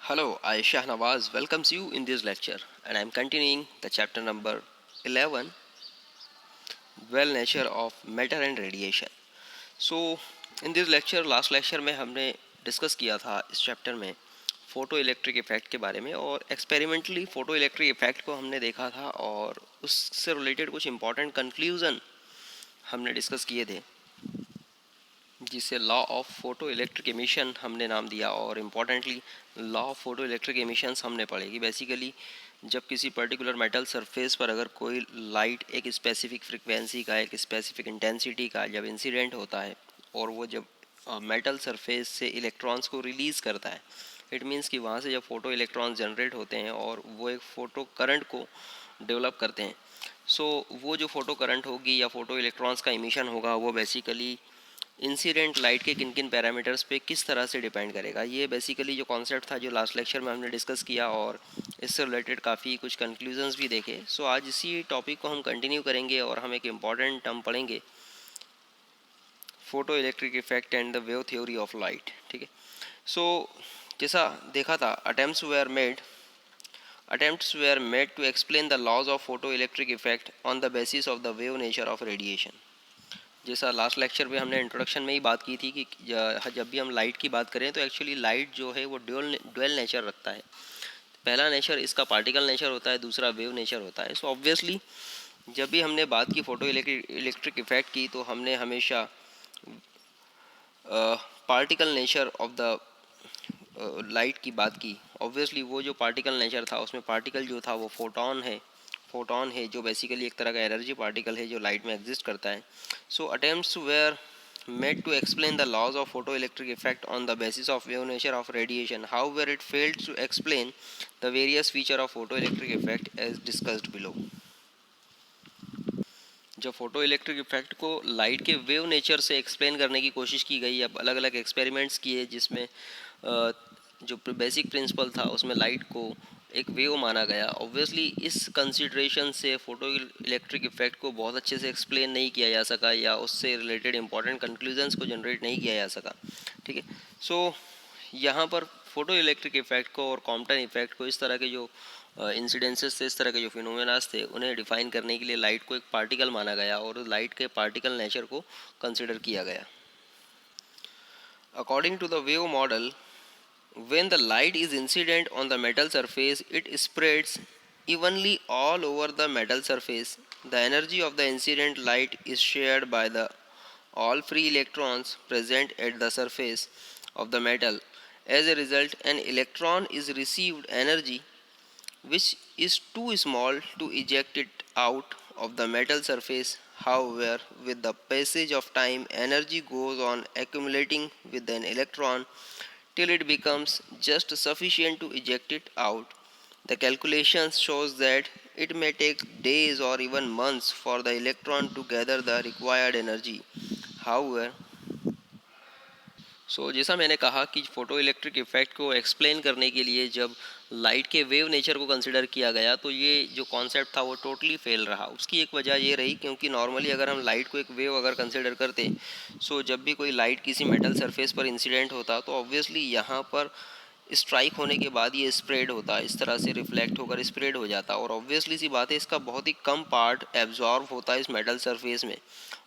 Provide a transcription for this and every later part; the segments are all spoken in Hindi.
Hello, I Shah Nawaz welcomes you in this lecture and I am continuing the chapter number 11 Well Nature of Matter and Radiation. So in this lecture last lecture में हमने डिस्कस किया था इस चैप्टर में फोटो इलेक्ट्रिक इफेक्ट के बारे में और एक्सपेरिमेंटली फोटो इलेक्ट्रिक इफेक्ट को हमने देखा था और उससे रिलेटेड कुछ इंपॉर्टेंट कंक्लूजन हमने डिस्कस किए थे जिसे law of photo electric emission हमने नाम दिया और importantly law of photo electric emissions हमने पढ़े कि बेसिकली जब किसी पर्टिकुलर मेटल सरफेस पर अगर कोई लाइट एक स्पेसिफिक फ्रिक्वेंसी का एक स्पेसिफिक इंटेंसिटी का जब इंसिडेंट होता है और वो जब मेटल सरफेस से इलेक्ट्रॉन्स को रिलीज़ करता है, इट मीन्स कि वहाँ से जब फोटो इलेक्ट्रॉन्स जनरेट होते हैं और वो एक फ़ोटो करंट को डेवलप करते हैं। वो जो फोटो करंट होगी या फोटो इलेक्ट्रॉन्स का इमिशन होगा वो बेसिकली इंसिडेंट लाइट के किन किन पैरामीटर्स पे किस तरह से डिपेंड करेगा। ये बेसिकली जो कॉन्सेप्ट था जो लास्ट लेक्चर में हमने डिस्कस किया और इससे रिलेटेड काफ़ी कुछ कंक्लूजन्स भी देखे। आज इसी टॉपिक को हम कंटिन्यू करेंगे और हम एक इम्पॉर्टेंट टर्म पढ़ेंगे, photo electric effect and the wave theory of light. ठीक है, जैसा देखा था attempts were made to explain the laws of photoelectric effect on the basis of the wave nature of radiation। जैसा लास्ट लेक्चर में हमने इंट्रोडक्शन में ही बात की थी कि जब भी हम लाइट की बात करें तो एक्चुअली लाइट जो है वो ड्यूअल नेचर रखता है। पहला नेचर इसका पार्टिकल नेचर होता है, दूसरा वेव नेचर होता है। ऑब्वियसली जब भी हमने बात की फोटो इलेक्ट्रिक इफेक्ट की तो हमने हमेशा particle nature of the light की बात की। ऑब्वियसली वो जो पार्टिकल नेचर था उसमें पार्टिकल जो था वो फोटोन है जो बेसिकली एक तरह का एनर्जी पार्टिकल है जो लाइट में एग्जिस्ट करता है। Attempts were made to explain the laws of photoelectric effect on the basis of wave nature of radiation. However, it failed to explain the various feature of photoelectric effect as discussed below। जब फोटो इलेक्ट्रिक इफेक्ट को लाइट के वेव नेचर से एक्सप्लेन करने की कोशिश की गई, अब अलग अलग एक्सपेरिमेंट्स किए जिसमें जो बेसिक प्रिंसिपल था उसमें लाइट को एक वेव माना गया। ऑब्वियसली इस कंसिडरेशन से फोटो इलेक्ट्रिक इफेक्ट को बहुत अच्छे से एक्सप्लेन नहीं किया जा सका या उससे रिलेटेड इंपॉर्टेंट कंक्लूजन्स को जनरेट नहीं किया जा सका। ठीक है, यहाँ पर फोटो इलेक्ट्रिक इफेक्ट को और कॉम्पटन इफेक्ट को इस तरह के जो इंसिडेंसेस थे, इस तरह के जो फिनोमेनास थे, उन्हें डिफाइन करने के लिए लाइट को एक पार्टिकल माना गया और लाइट के पार्टिकल नेचर को कंसिडर किया गया। According to the wave model, when the light is incident on the metal surface, it spreads evenly all over the metal surface. The energy of the incident light is shared by the all free electrons present at the surface of the metal. As a result, an electron is received energy which is too small to eject it out of the metal surface. However, with the passage of time, energy goes on accumulating with an electron till it becomes just sufficient to eject it out. The calculations shows that it may take days or even months for the electron to gather the required energy. However, जैसा मैंने कहा कि फ़ोटो इलेक्ट्रिक इफ़ेक्ट को एक्सप्लेन करने के लिए जब लाइट के वेव नेचर को कंसिडर किया गया तो ये जो कॉन्सेप्ट था वो टोटली फेल रहा। उसकी एक वजह ये रही क्योंकि नॉर्मली अगर हम लाइट को एक वेव अगर कंसिडर करते, जब भी कोई लाइट किसी मेटल सरफेस पर इंसिडेंट होता तो ऑब्वियसली यहाँ पर स्ट्राइक होने के बाद ये स्प्रेड होता, इस तरह से रिफ्लेक्ट होकर स्प्रेड हो जाता और ऑब्वियसली सी बात है इसका बहुत ही कम पार्ट एब्जॉर्व होता है इस मेटल सरफेस में।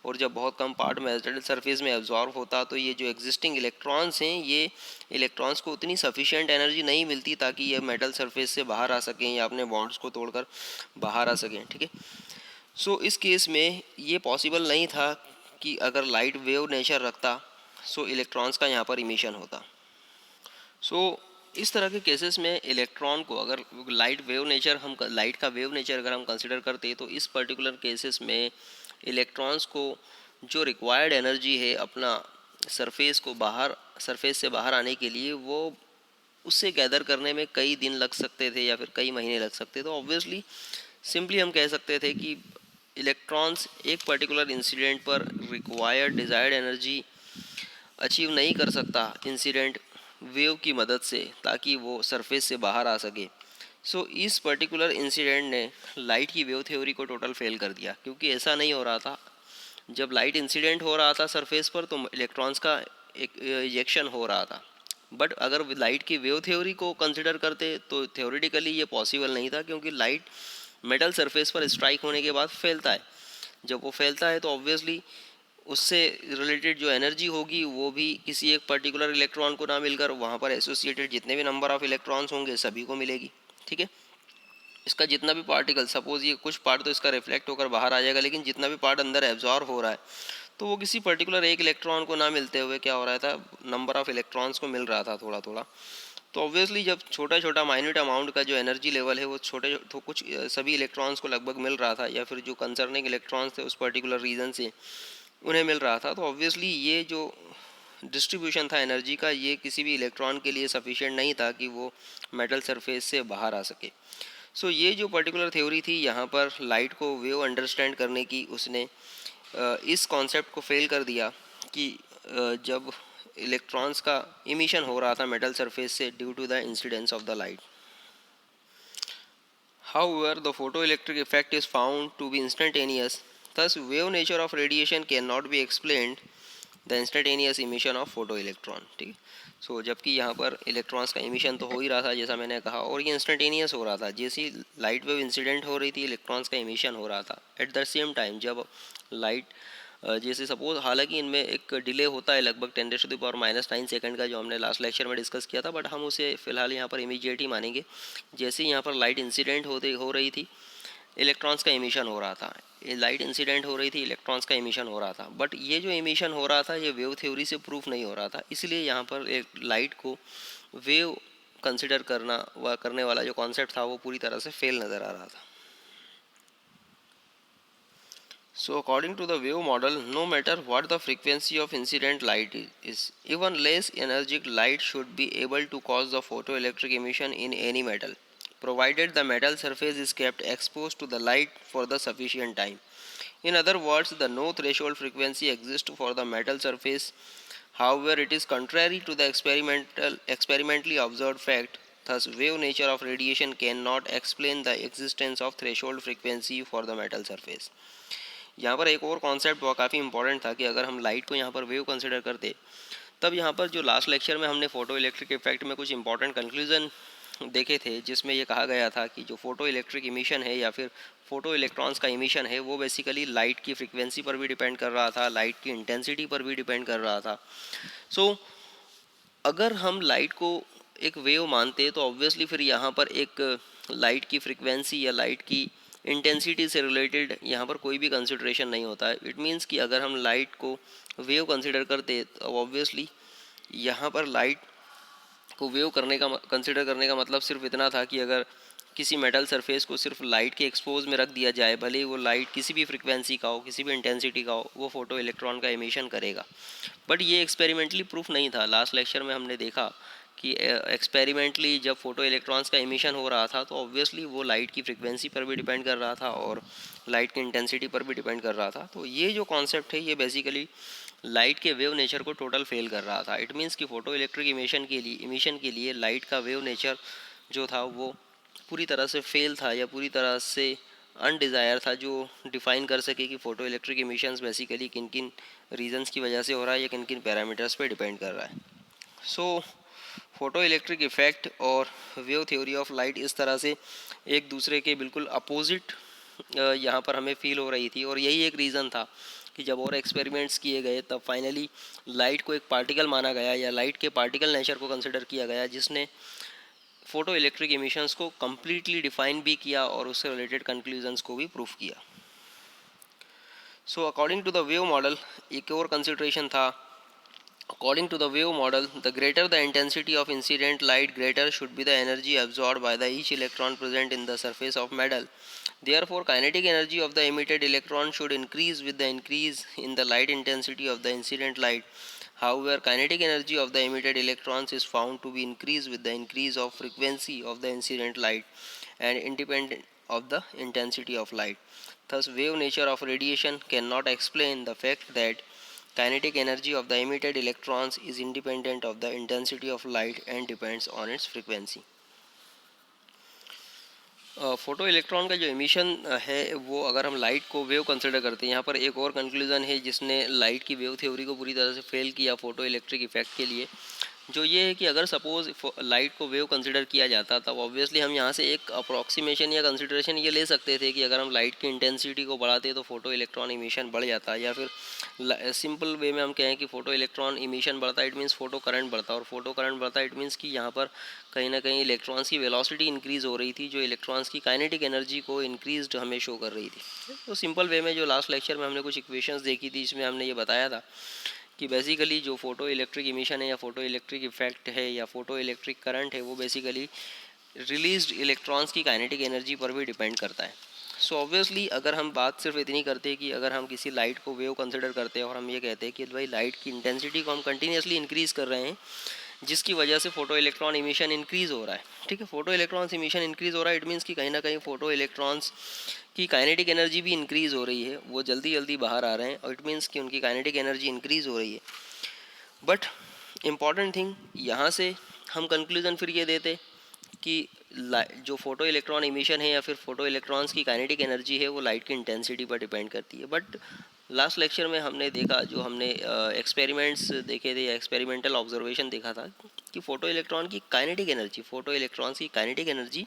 और जब बहुत कम पार्ट मेटल सरफेस में एब्जॉर्व होता तो ये जो एग्जिस्टिंग इलेक्ट्रॉन्स हैं, ये इलेक्ट्रॉन्स को उतनी सफिशिएंट एनर्जी नहीं मिलती ताकि ये मेटल सरफेस से बाहर आ सकें या अपने बॉन्ड्स को तोड़कर बाहर आ सकें। ठीक है, इस केस में ये पॉसिबल नहीं था कि अगर लाइट वेव नेचर रखता इलेक्ट्रॉन्स का यहाँ पर इमिशन होता। इस तरह के केसेस में इलेक्ट्रॉन को अगर लाइट का वेव नेचर अगर हम कंसिडर करते तो इस पर्टिकुलर केसेस में इलेक्ट्रॉन्स को जो रिक्वायर्ड एनर्जी है अपना सरफेस से बाहर आने के लिए, वो उससे गैदर करने में कई दिन लग सकते थे या फिर कई महीने लग सकते। तो ऑब्वियसली सिंपली हम कह सकते थे कि इलेक्ट्रॉन्स एक पर्टिकुलर इंसिडेंट पर रिक्वायर्ड डिज़ायर्ड एनर्जी अचीव नहीं कर सकता इंसिडेंट वेव की मदद से ताकि वो सरफेस से बाहर आ सके। इस पर्टिकुलर इंसिडेंट ने लाइट की वेव थ्योरी को टोटल फेल कर दिया क्योंकि ऐसा नहीं हो रहा था। जब लाइट इंसिडेंट हो रहा था सरफेस पर तो इलेक्ट्रॉन्स का एक इजेक्शन हो रहा था, बट अगर लाइट की वेव थ्योरी को कंसिडर करते तो थ्योरेटिकली ये पॉसिबल नहीं था, क्योंकि लाइट मेटल सरफेस पर स्ट्राइक होने के बाद फैलता है। जब वो फैलता है तो ऑब्वियसली उससे रिलेटेड जो एनर्जी होगी वो भी किसी एक पर्टिकुलर इलेक्ट्रॉन को ना मिलकर वहाँ पर एसोसिएटेड जितने भी नंबर ऑफ इलेक्ट्रॉन्स होंगे सभी को मिलेगी। ठीक है, इसका जितना भी पार्टिकल, सपोज ये कुछ पार्ट तो इसका रिफ्लेक्ट होकर बाहर आ जाएगा, लेकिन जितना भी पार्ट अंदर एब्जॉर्व हो रहा है तो वो किसी पर्टिकुलर एक इलेक्ट्रॉन को ना मिलते हुए क्या हो रहा था, नंबर ऑफ इलेक्ट्रॉन्स को मिल रहा था थोड़ा थोड़ा। तो ऑब्वियसली जब छोटा छोटा माइन्यूट अमाउंट का जो एनर्जी लेवल है वो छोटे तो कुछ सभी इलेक्ट्रॉन्स को लगभग मिल रहा था, या फिर जो कंसर्निंग इलेक्ट्रॉन्स थे उस पर्टिकुलर रीजन से उन्हें मिल रहा था, तो ऑब्वियसली ये जो डिस्ट्रीब्यूशन था एनर्जी का ये किसी भी इलेक्ट्रॉन के लिए सफिशिएंट नहीं था कि वो मेटल सरफेस से बाहर आ सके। सो ये जो पर्टिकुलर थ्योरी थी यहाँ पर लाइट को वेव अंडरस्टैंड करने की, उसने इस कॉन्सेप्ट को फेल कर दिया कि जब इलेक्ट्रॉन्स का इमिशन हो रहा था मेटल सरफेस से due to the incidence of the light. However, the photoelectric effect is found to be instantaneous. Thus, wave nature of radiation cannot be explained the instantaneous emission of photo electron. ठीक है, सो जबकि यहाँ पर इलेक्ट्रॉन्स का इमिशन तो हो ही रहा था जैसा मैंने कहा, और ये इंस्टेंटेनियस हो रहा था, जैसी लाइट वेव इंसिडेंट हो रही थी इलेक्ट्रॉन्स का इमिशन हो रहा था एट द सेम टाइम। जब लाइट जैसे सपोज, हालांकि इनमें एक डिले होता है लगभग 10⁻⁹ सेकंड का, जो हमने लास्ट लेक्चर में डिस्कस किया था, बट हम उसे फिलहाल यहाँ पर इमीडिएट ही मानेंगे। जैसे यहाँ पर लाइट इंसिडेंट हो रही थी इलेक्ट्रॉन्स का इमिशन हो रहा था, ये लाइट इंसिडेंट हो रही थी इलेक्ट्रॉन्स का इमिशन हो रहा था, बट ये जो इमिशन हो रहा था ये वेव थ्योरी से प्रूफ नहीं हो रहा था, इसलिए यहाँ पर एक लाइट को वेव कंसिडर करने वाला जो कॉन्सेप्ट था वो पूरी तरह से फेल नज़र आ रहा था। So according to the wave model, no matter what the frequency of incident light is, even less energetic light should be able to cause the photoelectric emission in any metal, provided the metal surface is kept exposed to the light for the sufficient time. In other words, the no threshold frequency exists for the metal surface. However, it is contrary to the experimentally observed fact. Thus, wave nature of radiation cannot explain the existence of threshold frequency for the metal surface. यहाँ पर एक और कॉन्सेप्ट वो काफ़ी इंपॉर्टेंट था कि अगर हम लाइट को यहाँ पर वेव कंसिडर करते, तब यहाँ पर जो लास्ट लेक्चर में हमने फोटो इलेक्ट्रिक इफेक्ट में कुछ इंपॉर्टेंट कंक्लूजन देखे थे, जिसमें ये कहा गया था कि जो फोटो इलेक्ट्रिक इमिशन है या फिर फोटो इलेक्ट्रॉन्स का इमिशन है वो बेसिकली लाइट की फ्रीक्वेंसी पर भी डिपेंड कर रहा था, लाइट की इंटेंसिटी पर भी डिपेंड कर रहा था। सो अगर हम लाइट को एक वेव मानते तो ऑब्वियसली फिर यहाँ पर एक लाइट की फ्रीक्वेंसी या लाइट की इंटेंसिटी से रिलेटेड यहाँ पर कोई भी कंसिडरेशन नहीं होता है। इट मीन्स कि अगर हम लाइट को वेव कंसिडर करते तो ऑब्वियसली यहाँ पर लाइट को वेव कंसिडर करने का मतलब सिर्फ इतना था कि अगर किसी मेटल सरफेस को सिर्फ लाइट के एक्सपोज में रख दिया जाए, भले ही वो लाइट किसी भी फ्रीक्वेंसी का हो, किसी भी इंटेंसिटी का हो, वो फोटो इलेक्ट्रॉन का इमिशन करेगा। बट ये एक्सपेरिमेंटली प्रूफ नहीं था। लास्ट लेक्चर में हमने देखा कि एक्सपेरिमेंटली जब फोटो इलेक्ट्रॉन्स का इमिशन हो रहा था तो ऑब्वियसली वो लाइट की फ्रीक्वेंसी पर भी डिपेंड कर रहा था और लाइट की इंटेंसिटी पर भी डिपेंड कर रहा था। तो ये जो कॉन्सेप्ट है ये बेसिकली लाइट के वेव नेचर को टोटल फेल कर रहा था। इट मीन्स कि फोटो इलेक्ट्रिक इमिशन के लिए लाइट का वेव नेचर जो था वो पूरी तरह से फेल था या पूरी तरह से अनडिज़ायर था, जो डिफ़ाइन कर सके कि फ़ोटो इलेक्ट्रिक इमिशंस बेसिकली किन किन रीजंस की वजह से हो रहा है या किन किन पैरामीटर्स पे डिपेंड कर रहा है। सो फोटो इलेक्ट्रिक इफ़ेक्ट और वेव थ्योरी ऑफ लाइट इस तरह से एक दूसरे के बिल्कुल अपोजिट यहाँ पर हमें फील हो रही थी, और यही एक रीज़न था कि जब और एक्सपेरिमेंट्स किए गए तब फाइनली लाइट को एक पार्टिकल माना गया या लाइट के पार्टिकल नेचर को कंसिडर किया गया, जिसने फोटो इलेक्ट्रिक इमिशंस को कम्प्लीटली डिफाइन भी किया और उससे रिलेटेड कंक्लूजन्स को भी प्रूफ किया। So according to the wave model एक और कंसिडरेशन था। According to the wave model, the greater the intensity of incident light, greater should be the energy absorbed by the each electron present in the surface of metal. Therefore, kinetic energy of the emitted electron should increase with the increase in the light intensity of the incident light. However, kinetic energy of the emitted electrons is found to be increased with the increase of frequency of the incident light and independent of the intensity of light. Thus, wave nature of radiation cannot explain the fact that kinetic energy of the emitted electrons is independent of the intensity of light and depends on its frequency. Photo electron का जो इमिशन है वो अगर हम लाइट को वेव कंसिडर करते हैं, यहाँ पर एक और कंक्लूजन है जिसने लाइट की वेव थ्योरी को पूरी तरह से फेल किया फोटो इलेक्ट्रिक इफेक्ट के लिए, जो ये है कि अगर सपोज लाइट को वेव कंसिडर किया जाता तब ऑब्वियसली हम यहाँ से एक अप्रॉक्सीमेशन या कंसिडरेशन ये ले सकते थे कि अगर हम लाइट की इंटेंसिटी को बढ़ाते तो फोटो इलेक्ट्रॉन इमिशन बढ़ जाता, या फिर सिंपल वे में हम कहें कि फोटो इलेक्ट्रॉन इमिशन बढ़ता इट मीन्स फोटो करंट बढ़ता, और फोटो करंट बढ़ता इट मीन्स कि यहाँ पर कहीं ना कहीं इलेक्ट्रॉन्स की वेलोसिटी इंक्रीज़ हो रही थी, जो इलेक्ट्रॉन्स की काइनेटिक एनर्जी को इंक्रीज्ड हमें शो कर रही थी। तो सिंपल वे में जो लास्ट लेक्चर में हमने कुछ इक्वेशंस देखी थी, इसमें हमने ये बताया था कि बेसिकली जो फोटो इलेक्ट्रिक इमिशन है या फोटो इलेक्ट्रिक इफेक्ट है या फोटो इलेक्ट्रिक करंट है, वो बेसिकली रिलीज्ड इलेक्ट्रॉन्स की काइनेटिक एनर्जी पर भी डिपेंड करता है। सो ऑब्वियसली अगर हम बात सिर्फ इतनी करते हैं कि अगर हम किसी लाइट को वेव कंसिडर करते हैं और हम ये कहते हैं कि भाई लाइट की इंटेंसिटी को हम कंटिन्यूसली इंक्रीज़ कर रहे हैं, जिसकी वजह से फोटो इलेक्ट्रॉन इमिशन इंक्रीज़ हो रहा है, ठीक है, फोटो इलेक्ट्रॉन्स इमिशन इंक्रीज़ हो रहा है, इट मीन्स कि कहीं ना कहीं फोटो इलेक्ट्रॉन्स की काइनेटिक एनर्जी भी इंक्रीज़ हो रही है, वो जल्दी जल्दी बाहर आ रहे हैं, और इट मीन्स कि उनकी काइनेटिक एनर्जी इंक्रीज़ हो रही है। बट इम्पॉर्टेंट थिंग यहाँ से हम कंक्लूज़न फिर ये देते कि जो फोटो इलेक्ट्रॉन इमिशन है या फिर फोटो इलेक्ट्रॉन्स की काइनेटिक एनर्जी है, वो लाइट की इंटेंसिटी पर डिपेंड करती है। बट लास्ट लेक्चर में हमने देखा, जो हमने एक्सपेरिमेंट्स देखे थे या एक्सपेरिमेंटल ऑब्जर्वेशन देखा था, कि फोटो इलेक्ट्रॉन की काइनेटिक एनर्जी, फोटो इलेक्ट्रॉन्स की काइनेटिक एनर्जी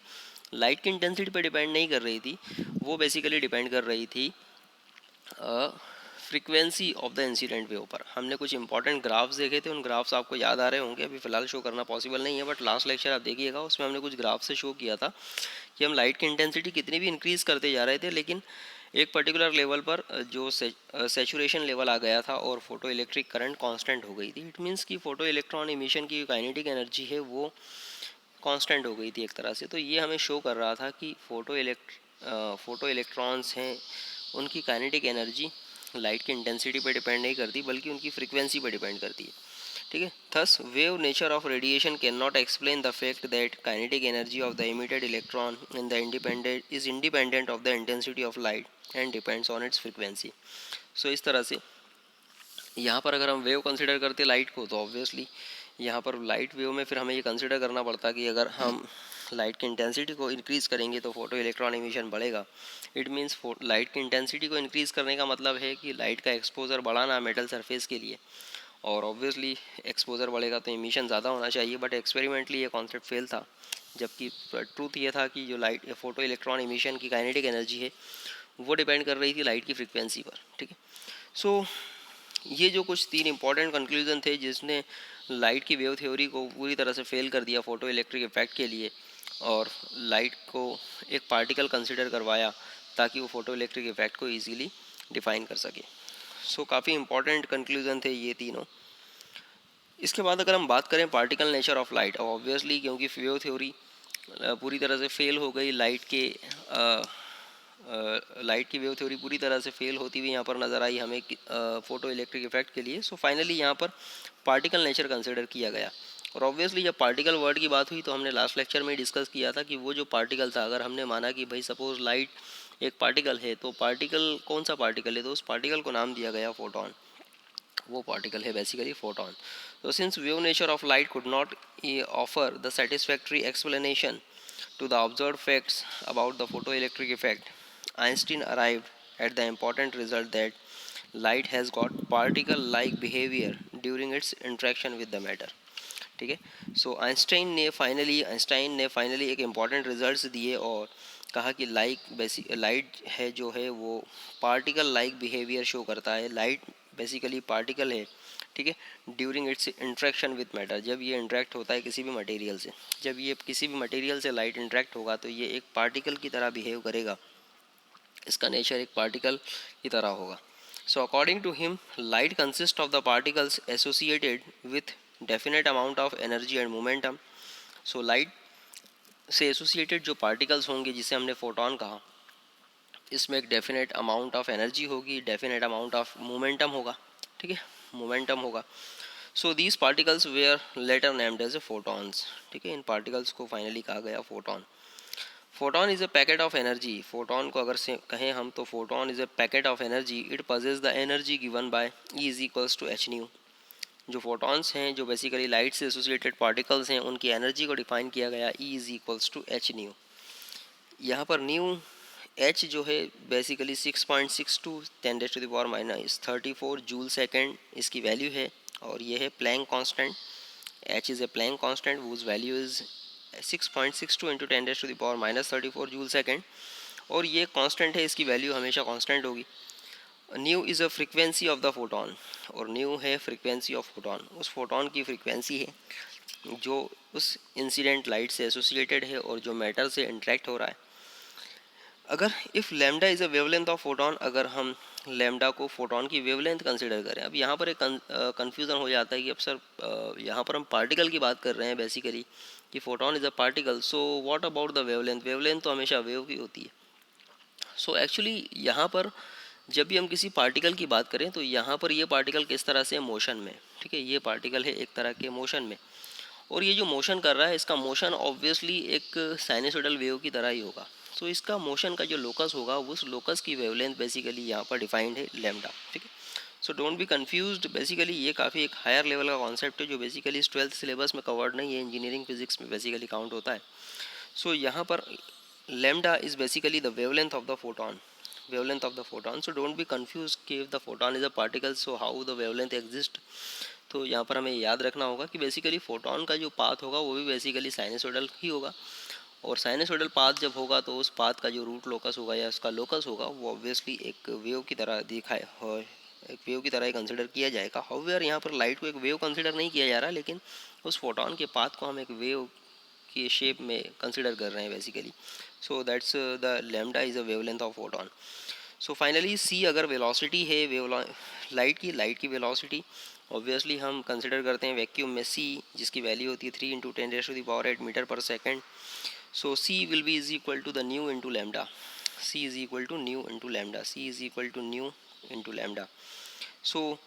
लाइट की इंटेंसिटी पर डिपेंड नहीं कर रही थी, वो बेसिकली डिपेंड कर रही थी frequency of the incident wave पर। हमने कुछ इंपॉर्टेंट ग्राफ्स देखे थे, उन ग्राफ्स आपको याद आ रहे होंगे, अभी फिलहाल शो करना पॉसिबल नहीं है, बट लास्ट लेक्चर आप देखिएगा, उसमें हमने कुछ ग्राफ से शो किया था कि हम लाइट की इंटेंसिटी कितनी भी इंक्रीज़ करते जा रहे थे, लेकिन एक पर्टिकुलर लेवल पर जो सेचुरेशन लेवल आ गया था और फोटो इलेक्ट्रिक करंट कांस्टेंट हो गई थी। इट मीन्स कि फोटो इलेक्ट्रॉन इमिशन की काइनेटिक एनर्जी है वो कांस्टेंट हो गई थी एक तरह से। तो ये हमें शो कर रहा था कि फोटो इलेक्ट्रॉन्स हैं, उनकी काइनेटिक एनर्जी लाइट की इंटेंसिटी पर डिपेंड नहीं करती, बल्कि उनकी फ्रीक्वेंसी पर डिपेंड करती है, ठीक है। Thus wave nature of radiation can not explain the fact that kinetic energy of the emitted electron in the independent of the intensity of light and depends on its frequency. So इस तरह से यहाँ पर अगर हम वेव कंसिडर करते लाइट को, तो ऑब्वियसली यहाँ पर लाइट वेव में फिर हमें ये कंसिडर करना पड़ता कि अगर हम लाइट की इंटेंसिटी को इंक्रीज़ करेंगे तो फोटो इलेक्ट्रॉन इमिशन बढ़ेगा। इट मीन्स लाइट की इंटेंसिटी को इंक्रीज़ करने का मतलब है कि लाइट का एक्सपोजर बढ़ाना मेटल सरफेस के लिए, और ऑब्वियसली एक्सपोजर बढ़ेगा तो इमिशन ज़्यादा होना चाहिए। बट एक्सपेरिमेंटली ये कॉन्सेप्ट फेल था, जबकि ट्रूथ ये था कि जो लाइट फोटो इलेक्ट्रॉन इमिशन की काइनेटिक एनर्जी है वो डिपेंड कर रही थी लाइट की फ्रीक्वेंसी पर, ठीक है। सो ये जो कुछ तीन इंपॉर्टेंट कंक्लूजन थे जिसने लाइट की वेव थ्योरी को पूरी तरह से फेल कर दिया फोटो इलेक्ट्रिक इफेक्ट के लिए, और लाइट को एक पार्टिकल कंसिडर करवाया ताकि वो फोटो इलेक्ट्रिक इफेक्ट को इजीली डिफाइन कर सके। सो काफ़ी इंपॉर्टेंट कंक्लूजन थे ये तीनों। इसके बाद अगर हम बात करें particle nature of light, obviously क्योंकि वेव थ्योरी पूरी तरह से फेल हो गई, लाइट की वेव थ्योरी पूरी तरह से फेल होती हुई यहाँ पर नज़र आई हमें फोटो इलेक्ट्रिक इफेक्ट के लिए। सो फाइनली यहाँ पर पार्टिकल नेचर कंसिडर किया गया, और ऑब्वियसली जब पार्टिकल वर्ड की बात हुई तो हमने लास्ट लेक्चर में डिस्कस किया था कि वो जो पार्टिकल था, अगर हमने माना कि भाई सपोज लाइट एक पार्टिकल है, तो पार्टिकल कौन सा पार्टिकल है, तो उस पार्टिकल को नाम दिया गया फोटोन। वो पार्टिकल है बेसिकली फोटोन। तो since wave nature of light could not offer the satisfactory explanation to the observed facts about the photoelectric effect, Einstein arrived at the important result that light has got particle-like behavior during its interaction with the matter. ठीक है। सो आइंस्टाइन ने फाइनली एक इम्पॉर्टेंट रिजल्ट्स दिए और कहा कि लाइट है जो है वो पार्टिकल लाइक बिहेवियर शो करता है। लाइट बेसिकली पार्टिकल है, ठीक है, during its interaction with matter. जब ये इंट्रैक्ट होता है किसी भी मटेरियल से, जब ये किसी भी मटेरियल से लाइट इंट्रैक्ट होगा तो ये एक पार्टिकल की तरह बिहेव करेगा, इसका नेचर एक पार्टिकल की तरह होगा। So according to him light consist of the particles associated with definite amount of energy and momentum. So light से एसोसिएटेड जो पार्टिकल्स होंगे, जिसे हमने फोटोन कहा, इसमें एक डेफिनेट अमाउंट ऑफ एनर्जी होगी, डेफिनेट अमाउंट ऑफ मोमेंटम होगा, ठीक है, मोमेंटम होगा। So these particles were later named as a photons, ठीक है, इन पार्टिकल्स को फाइनली कहा गया photon. Photon is a packet of energy. Photon को अगर से कहें हम तो photon is a packet of energy. It possess the energy given by E is equals to H nu. जो फोटॉन्स हैं, जो बेसिकली लाइट से एसोसिएटेड पार्टिकल्स हैं, उनकी एनर्जी को डिफाइन किया गया E is equals to H nu. यहाँ पर न्यू एच जो है बेसिकली 6.62 10⁻⁻34 जूल सेकेंड इसकी वैल्यू है, और ये है Planck constant H is a Planck constant whose value is 6.62 into 10 raised to the power minus 34 joule second, और ये कांस्टेंट है, इसकी वैल्यू हमेशा कांस्टेंट होगी. New is a frequency of the photon, और न्यू है फ्रीक्वेंसी ऑफ फोटोन, उस फोटोन की फ्रीक्वेंसी है जो उस इंसिडेंट लाइट से एसोसिएटेड है और जो मैटर से इंटरेक्ट हो रहा है. अगर if lambda is a wavelength of photon, अगर हम लैम्डा को फोटोन की वेवलेंथ कंसिडर करें, अब यहाँ पर एक कन्फ्यूज़न हो जाता है कि अब सर यहाँ पर हम पार्टिकल की बात कर रहे हैं बेसिकली, कि photon is a particle, so what about the wavelength, wavelength तो हमेशा वेव की होती है. सो एक्चुअली यहाँ पर जब भी हम किसी पार्टिकल की बात करें तो यहाँ पर ये पार्टिकल किस तरह से मोशन में, ठीक है, ये पार्टिकल है एक तरह के मोशन में, और ये जो मोशन कर रहा है इसका मोशन ऑब्वियसली एक साइनसोइडल वेव की तरह ही होगा. सो इसका मोशन का जो लोकस होगा उस लोकस की वेवलेंथ बेसिकली यहाँ पर डिफाइंड है लैम्डा, ठीक है. So don't be confused, basically ये काफ़ी एक हायर लेवल का कॉन्सेप्ट है जो बेसिकली 12th सिलेबस में कवर्ड नहीं है, इंजीनियरिंग फिजिक्स में बेसिकली काउंट होता है. सो यहाँ पर lambda is basically the wavelength of the photon, wavelength of the photon. So don't be confused कि if the photon is a particle, so how the wavelength exist. तो यहाँ पर हमें याद रखना होगा कि बेसिकली फोटोन का जो पाथ होगा वो भी बेसिकली साइनसोइडल ही होगा, और साइनसोइडल पाथ जब होगा तो उस पाथ का जो रूट लोकस होगा या उसका लोकस होगा वो ऑब्वियसली एक वेव की तरह दिखाए, एक वेव की तरह ही कंसिडर किया जाएगा. हाउएवर यहाँ पर लाइट को एक वेव कंसिडर नहीं किया जा रहा, लेकिन उस फोटोन के पाथ को हम एक वेव की शेप में कंसिडर कर रहे हैं basically. So that's the lambda is a wavelength of photon. So finally C अगर वेलोसिटी है वेव लाइट की वेलोसिटी ऑब्वियसली हम कंसिडर करते हैं वैक्यूम में सी, जिसकी वैल्यू होती है 3 into 10⁻⁸ metre per second. So C will be is equal to the nu into lambda, C is equal to nu into lambda, C is equal to nu into lambda. So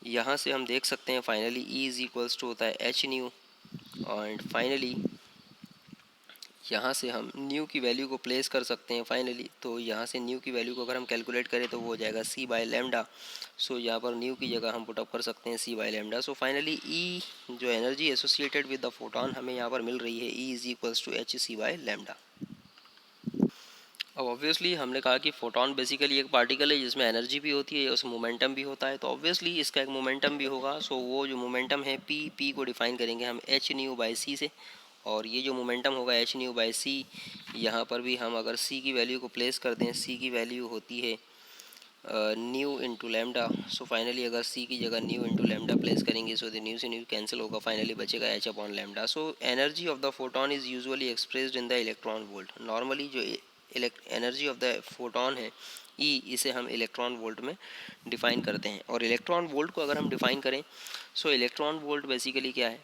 यहाँ से हम देख सकते हैं finally E is equals to होता है एच न्यू, एंड फाइनली यहाँ से हम न्यू की वैल्यू को प्लेस कर सकते हैं फाइनली. तो यहाँ से न्यू की वैल्यू को अगर हम कैलकुलेट करें तो वो हो जाएगा सी बाय लैम्डा. सो यहाँ पर न्यू की जगह हम पुटअप कर सकते हैं C by lambda. So finally E जो energy associated with the photon हमें यहाँ पर मिल रही है E is equals to H C by lambda. अब ऑब्वियसली हमने कहा कि फोटोन बेसिकली एक पार्टिकल है जिसमें एनर्जी भी होती है, उस मोमेंटम भी होता है, तो ऑब्वियसली इसका एक मोमेंटम भी होगा. सो वो जो मोमेंटम है पी को डिफाइन करेंगे हम एच न्यू बाई सी से, और ये जो मोमेंटम होगा एच न्यू बाई सी, यहाँ पर भी हम अगर सी की वैल्यू को प्लेस कर दें, सी की वैल्यू होती है new into lambda. So finally अगर सी की जगह न्यू इंटू लैम्डा प्लेस करेंगे सो द न्यू से न्यू कैंसिल होगा, फाइनली बचेगा H upon lambda. So energy of the photon is usually expressed in the electron volt. Normally जो एनर्जी ऑफ द फोटोन है ई, इसे हम इलेक्ट्रॉन वोल्ट में डिफाइन करते हैं. और इलेक्ट्रॉन वोल्ट को अगर हम डिफाइन करें, सो इलेक्ट्रॉन वोल्ट बेसिकली क्या है,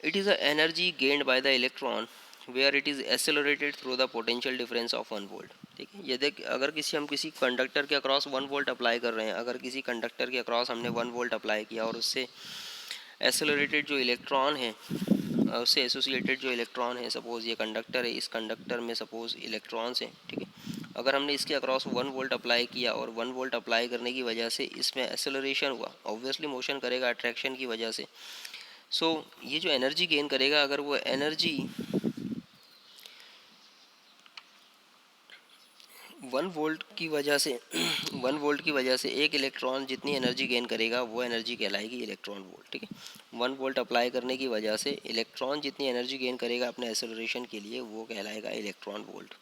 it is a energy gained by the electron where it is accelerated through the potential difference of 1 volt. ठीक है, ये देख अगर हम किसी कंडक्टर के अक्रॉस 1 वोल्ट अप्लाई कर रहे हैं, अगर किसी कंडक्टर के अक्रॉस हमने 1 वोल्ट अप्लाई किया और उससे एक्सेलरेटेड जो इलेक्ट्रॉन है, उससे एसोसिएटेड जो इलेक्ट्रॉन है, सपोज़ ये कंडक्टर है, इस कंडक्टर में सपोज़ इलेक्ट्रॉन्स हैं, ठीक है, अगर हमने इसके अक्रॉस 1 वोल्ट अप्लाई किया और 1 वोल्ट अप्लाई करने की वजह से इसमें एक्सेलरेशन हुआ, ऑब्वियसली मोशन करेगा अट्रैक्शन की वजह से. सो ये जो एनर्जी गेन करेगा, अगर वो एनर्जी 1 वोल्ट की वजह से 1 वोल्ट की वजह से एक इलेक्ट्रॉन जितनी एनर्जी गेन करेगा वो एनर्जी कहलाएगी इलेक्ट्रॉन वोल्ट. ठीक है, 1 वोल्ट अप्लाई करने की वजह से इलेक्ट्रॉन जितनी एनर्जी गेन करेगा अपने एक्सेलरेशन के लिए वो कहलाएगा इलेक्ट्रॉन वोल्ट.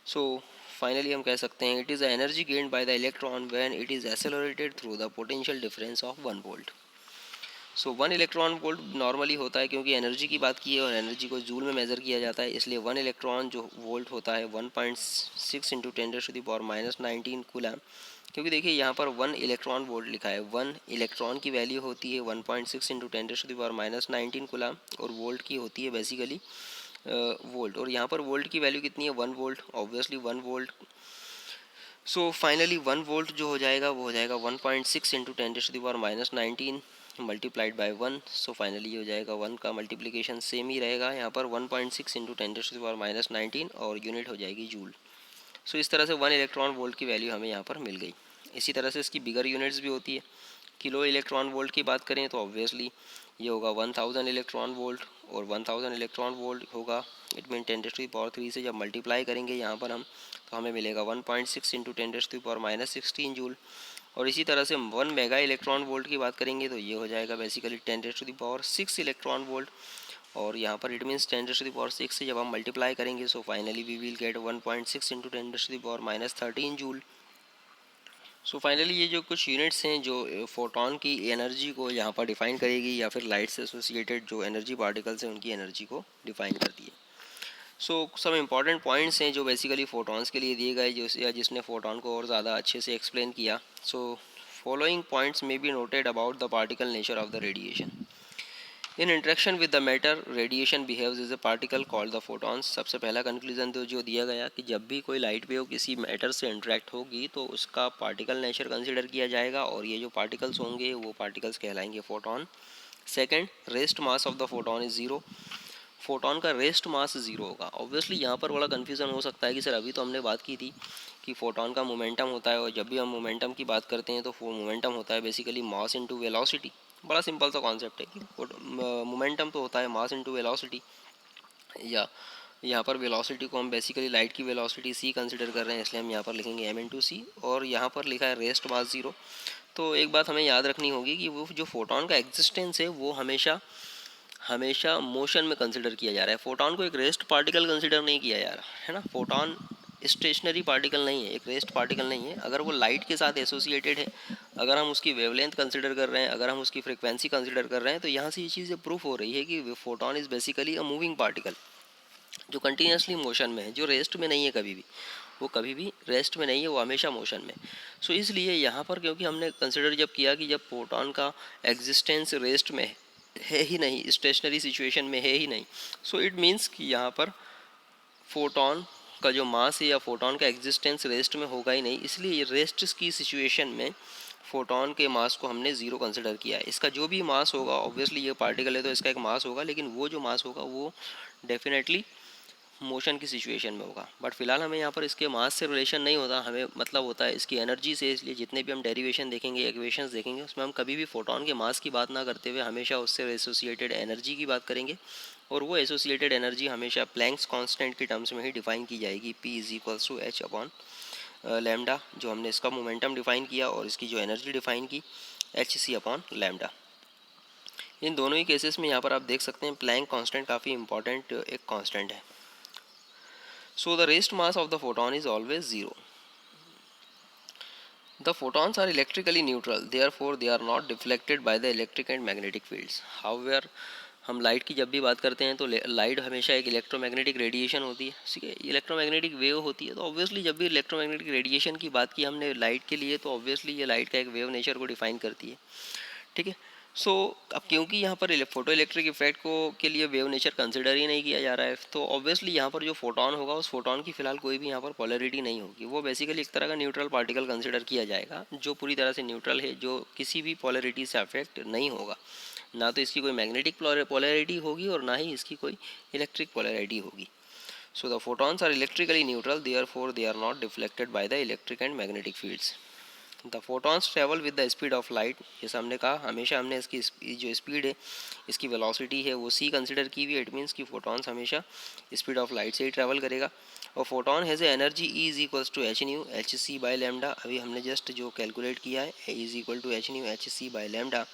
सो फाइनली हम कह सकते हैं it is the energy gained by the electron when it is accelerated through the potential difference of 1 volt. So 1 electron volt normally होता है, क्योंकि एनर्जी की बात की है और एनर्जी को जूल में मेज़र किया जाता है, इसलिए 1 इलेक्ट्रॉन जो वोल्ट होता है 1.6 इंटू 10⁻⁻⁻19 कूलम. क्योंकि देखिए यहाँ पर 1 इलेक्ट्रॉन वोल्ट लिखा है, 1 इलेक्ट्रॉन की वैल्यू होती है 1.6 इंटू 10⁻⁻19 कूलम, और वोल्ट की होती है बेसिकली वोल्ट, और यहाँ पर वोल्ट की वैल्यू कितनी है 1 volt, obviously 1 volt. So finally 1 volt जो हो जाएगा वो हो जाएगा 1.6 into 10⁻⁻19 multiplied by 1. So finally ये हो जाएगा 1 का मल्टीप्लिकेशन सेम ही रहेगा यहाँ पर 1.6 इंटू 10⁻⁻19 और यूनिट हो जाएगी जूल. सो इस तरह से 1 इलेक्ट्रॉन वोल्ट की वैल्यू हमें यहाँ पर मिल गई. इसी तरह से इसकी बिगर यूनिट्स भी होती है. किलो इलेक्ट्रॉन वोल्ट की बात करें तो ऑब्वियसली ये होगा 1000 इलेक्ट्रॉन वोल्ट, और 1000 इलेक्ट्रॉन वोल्ट होगा इट मीन 10⁻³ से जब मल्टीप्लाई करेंगे यहाँ पर हम, तो हमें मिलेगा 1.6 इंटू 10⁻⁻16 जूल. और इसी तरह से 1 मेगा इलेक्ट्रॉन वोल्ट की बात करेंगे तो ये हो जाएगा बेसिकली 10⁻6 इलेक्ट्रॉन वोल्ट। और यहाँ पर इट मीन्स 10⁻6 से जब हम मल्टीप्लाई करेंगे so finally we will get 1.6 into 10⁻−13 joule. So finally ये जो कुछ यूनिट्स हैं जो फोटोन की एनर्जी को यहाँ पर डिफाइन करेगी या फिर लाइट से एसोसिएटेड जो एनर्जी पार्टिकल्स हैं उनकी एनर्जी को डिफाइन करती है। सो सम इम्पॉर्टेंट पॉइंट्स हैं जो बेसिकली फोटॉन्स के लिए दिए गए जो जिसने फोटोन को और ज़्यादा अच्छे से एक्सप्लेन किया। So following points may be noted about the particle nature of the radiation. In interaction with the matter radiation behaves as a particle called the photons. सबसे पहला कंक्लूजन तो जो दिया गया कि जब भी कोई लाइट वेव किसी मैटर से इंटरेक्ट होगी तो उसका पार्टिकल नेचर कंसिडर किया जाएगा और ये जो पार्टिकल्स होंगे वो पार्टिकल्स कहलाएंगे photon. Second, rest mass of the photon is zero. Photon का रेस्ट मास ज़ीरो होगा। ऑब्वियसली यहाँ पर बड़ा कन्फ्यूज़न हो सकता है कि सर अभी तो हमने बात की थी कि फोटॉन का मोमेंटम होता है और जब भी हम मोमेंटम की बात करते हैं तो मोमेंटम होता है बेसिकली मास इनटू वेलोसिटी। बड़ा सिंपल सा कॉन्सेप्ट है कि मोमेंटम तो होता है मास इनटू वेलोसिटी, या यहाँ पर वेलोसिटी को हम बेसिकली लाइट की वेलोसिटी सी कंसिडर कर रहे हैं इसलिए हम यहाँ पर लिखेंगे एम इंटू सी और यहाँ पर लिखा है रेस्ट मास ज़ीरो। तो एक बात हमें याद रखनी होगी कि वो जो फोटॉन का एग्जिस्टेंस है वो हमेशा हमेशा मोशन में कंसिडर किया जा रहा है। फोटॉन को एक रेस्ट पार्टिकल कंसिडर नहीं किया जा रहा है ना। फोटॉन स्टेशनरी पार्टिकल नहीं है, एक रेस्ट पार्टिकल नहीं है। अगर वो लाइट के साथ एसोसिएटेड है, अगर हम उसकी वेवलेंथ कंसिडर कर रहे हैं, अगर हम उसकी फ्रिक्वेंसी कंसिडर कर रहे हैं तो यहाँ से ये चीज़ें प्रूफ हो रही है कि photon is basically a moving particle जो कंटिन्यूसली मोशन में है, जो रेस्ट में नहीं है कभी भी। वो कभी भी रेस्ट में नहीं है, वो हमेशा मोशन में। सो इसलिए यहाँ पर क्योंकि हमने कंसिडर जब किया कि जब फोटॉन का एग्जिस्टेंस रेस्ट में है ही नहीं, स्टेशनरी सिचुएशन में है ही नहीं, सो इट मीन्स कि यहाँ पर फोटॉन का जो मास है या फोटॉन का एग्जिस्टेंस रेस्ट में होगा ही नहीं। इसलिए रेस्ट की सिचुएशन में फोटॉन के मास को हमने ज़ीरो कंसिडर किया है। इसका जो भी मास होगा, ऑब्वियसली ये पार्टिकल है तो इसका एक मास होगा, लेकिन वो जो मास होगा वो डेफिनेटली मोशन की सिचुएशन में होगा। बट फिलहाल हमें यहाँ पर इसके मास से रिलेशन नहीं होता, हमें मतलब होता है इसकी एनर्जी से। इसलिए जितने भी हम डेरिवेशन देखेंगे, इक्वेशंस देखेंगे, उसमें हम कभी भी फोटॉन के मास की बात ना करते हुए हमेशा उससे एसोसिएटेड एनर्जी की बात करेंगे और वो एसोसिएटेड एनर्जी हमेशा प्लैंक्स कांस्टेंट की टर्म्स में ही डिफाइन की जाएगी। P is equals to h upon lambda, जो हमने इसका मोमेंटम डिफाइन किया और इसकी जो एनर्जी डिफाइन की एच सी अपॉन लैम्डा। इन दोनों ही केसेस में यहाँ पर आप देख सकते हैं प्लैंक कांस्टेंट काफ़ी इंपॉर्टेंट एक कांस्टेंट है। So the rest mass of the photon is always zero. The photons are electrically neutral, therefore they are not deflected by the electric and magnetic fields. However, हम लाइट की जब भी बात करते हैं तो लाइट हमेशा एक इलेक्ट्रोमैग्नेटिक रेडिएशन होती है, ठीक है, इलेक्ट्रोमैग्नेटिक वेव होती है। तो ऑब्वियसली जब भी इलेक्ट्रोमैग्नेटिक रेडिएशन की बात की हमने लाइट के लिए तो ऑब्वियसली ये लाइट का एक वेव नेचर को डिफाइन करती है, ठीक है। सो अब क्योंकि यहाँ पर फोटो इलेक्ट्रिक इफेक्ट को के लिए वेव नेचर कंसिडर ही नहीं किया जा रहा है तो ऑब्वियसली यहाँ पर जो फोटॉन होगा उस फोटॉन की फिलहाल कोई भी यहाँ पर पोलैरिटी नहीं होगी। वो बेसिकली एक तरह का न्यूट्रल पार्टिकल कंसिडर किया जाएगा जो पूरी तरह से न्यूट्रल है, जो किसी भी पोलैरिटी से अफेक्ट नहीं होगा। ना तो इसकी कोई मैग्नेटिक पोलैरिटी होगी और ना ही इसकी कोई इलेक्ट्रिक पोलैरिटी होगी। So the photons are electrically neutral, therefore they are not deflected by the electric and magnetic fields. The photons travel with the speed of light. जैसे हमने कहा हमेशा हमने इसकी जो स्पीड है, इसकी वेलोसिटी है वो सी कंसिडर की हुई है। इट मीन्स कि फोटॉन्स हमेशा स्पीड ऑफ लाइट से ही ट्रैवल करेगा। और photon has a energy E is equals to H nu h c by lambda. अभी हमने जस्ट जो कैलकुलेट किया है E is equal to H nu h c by lambda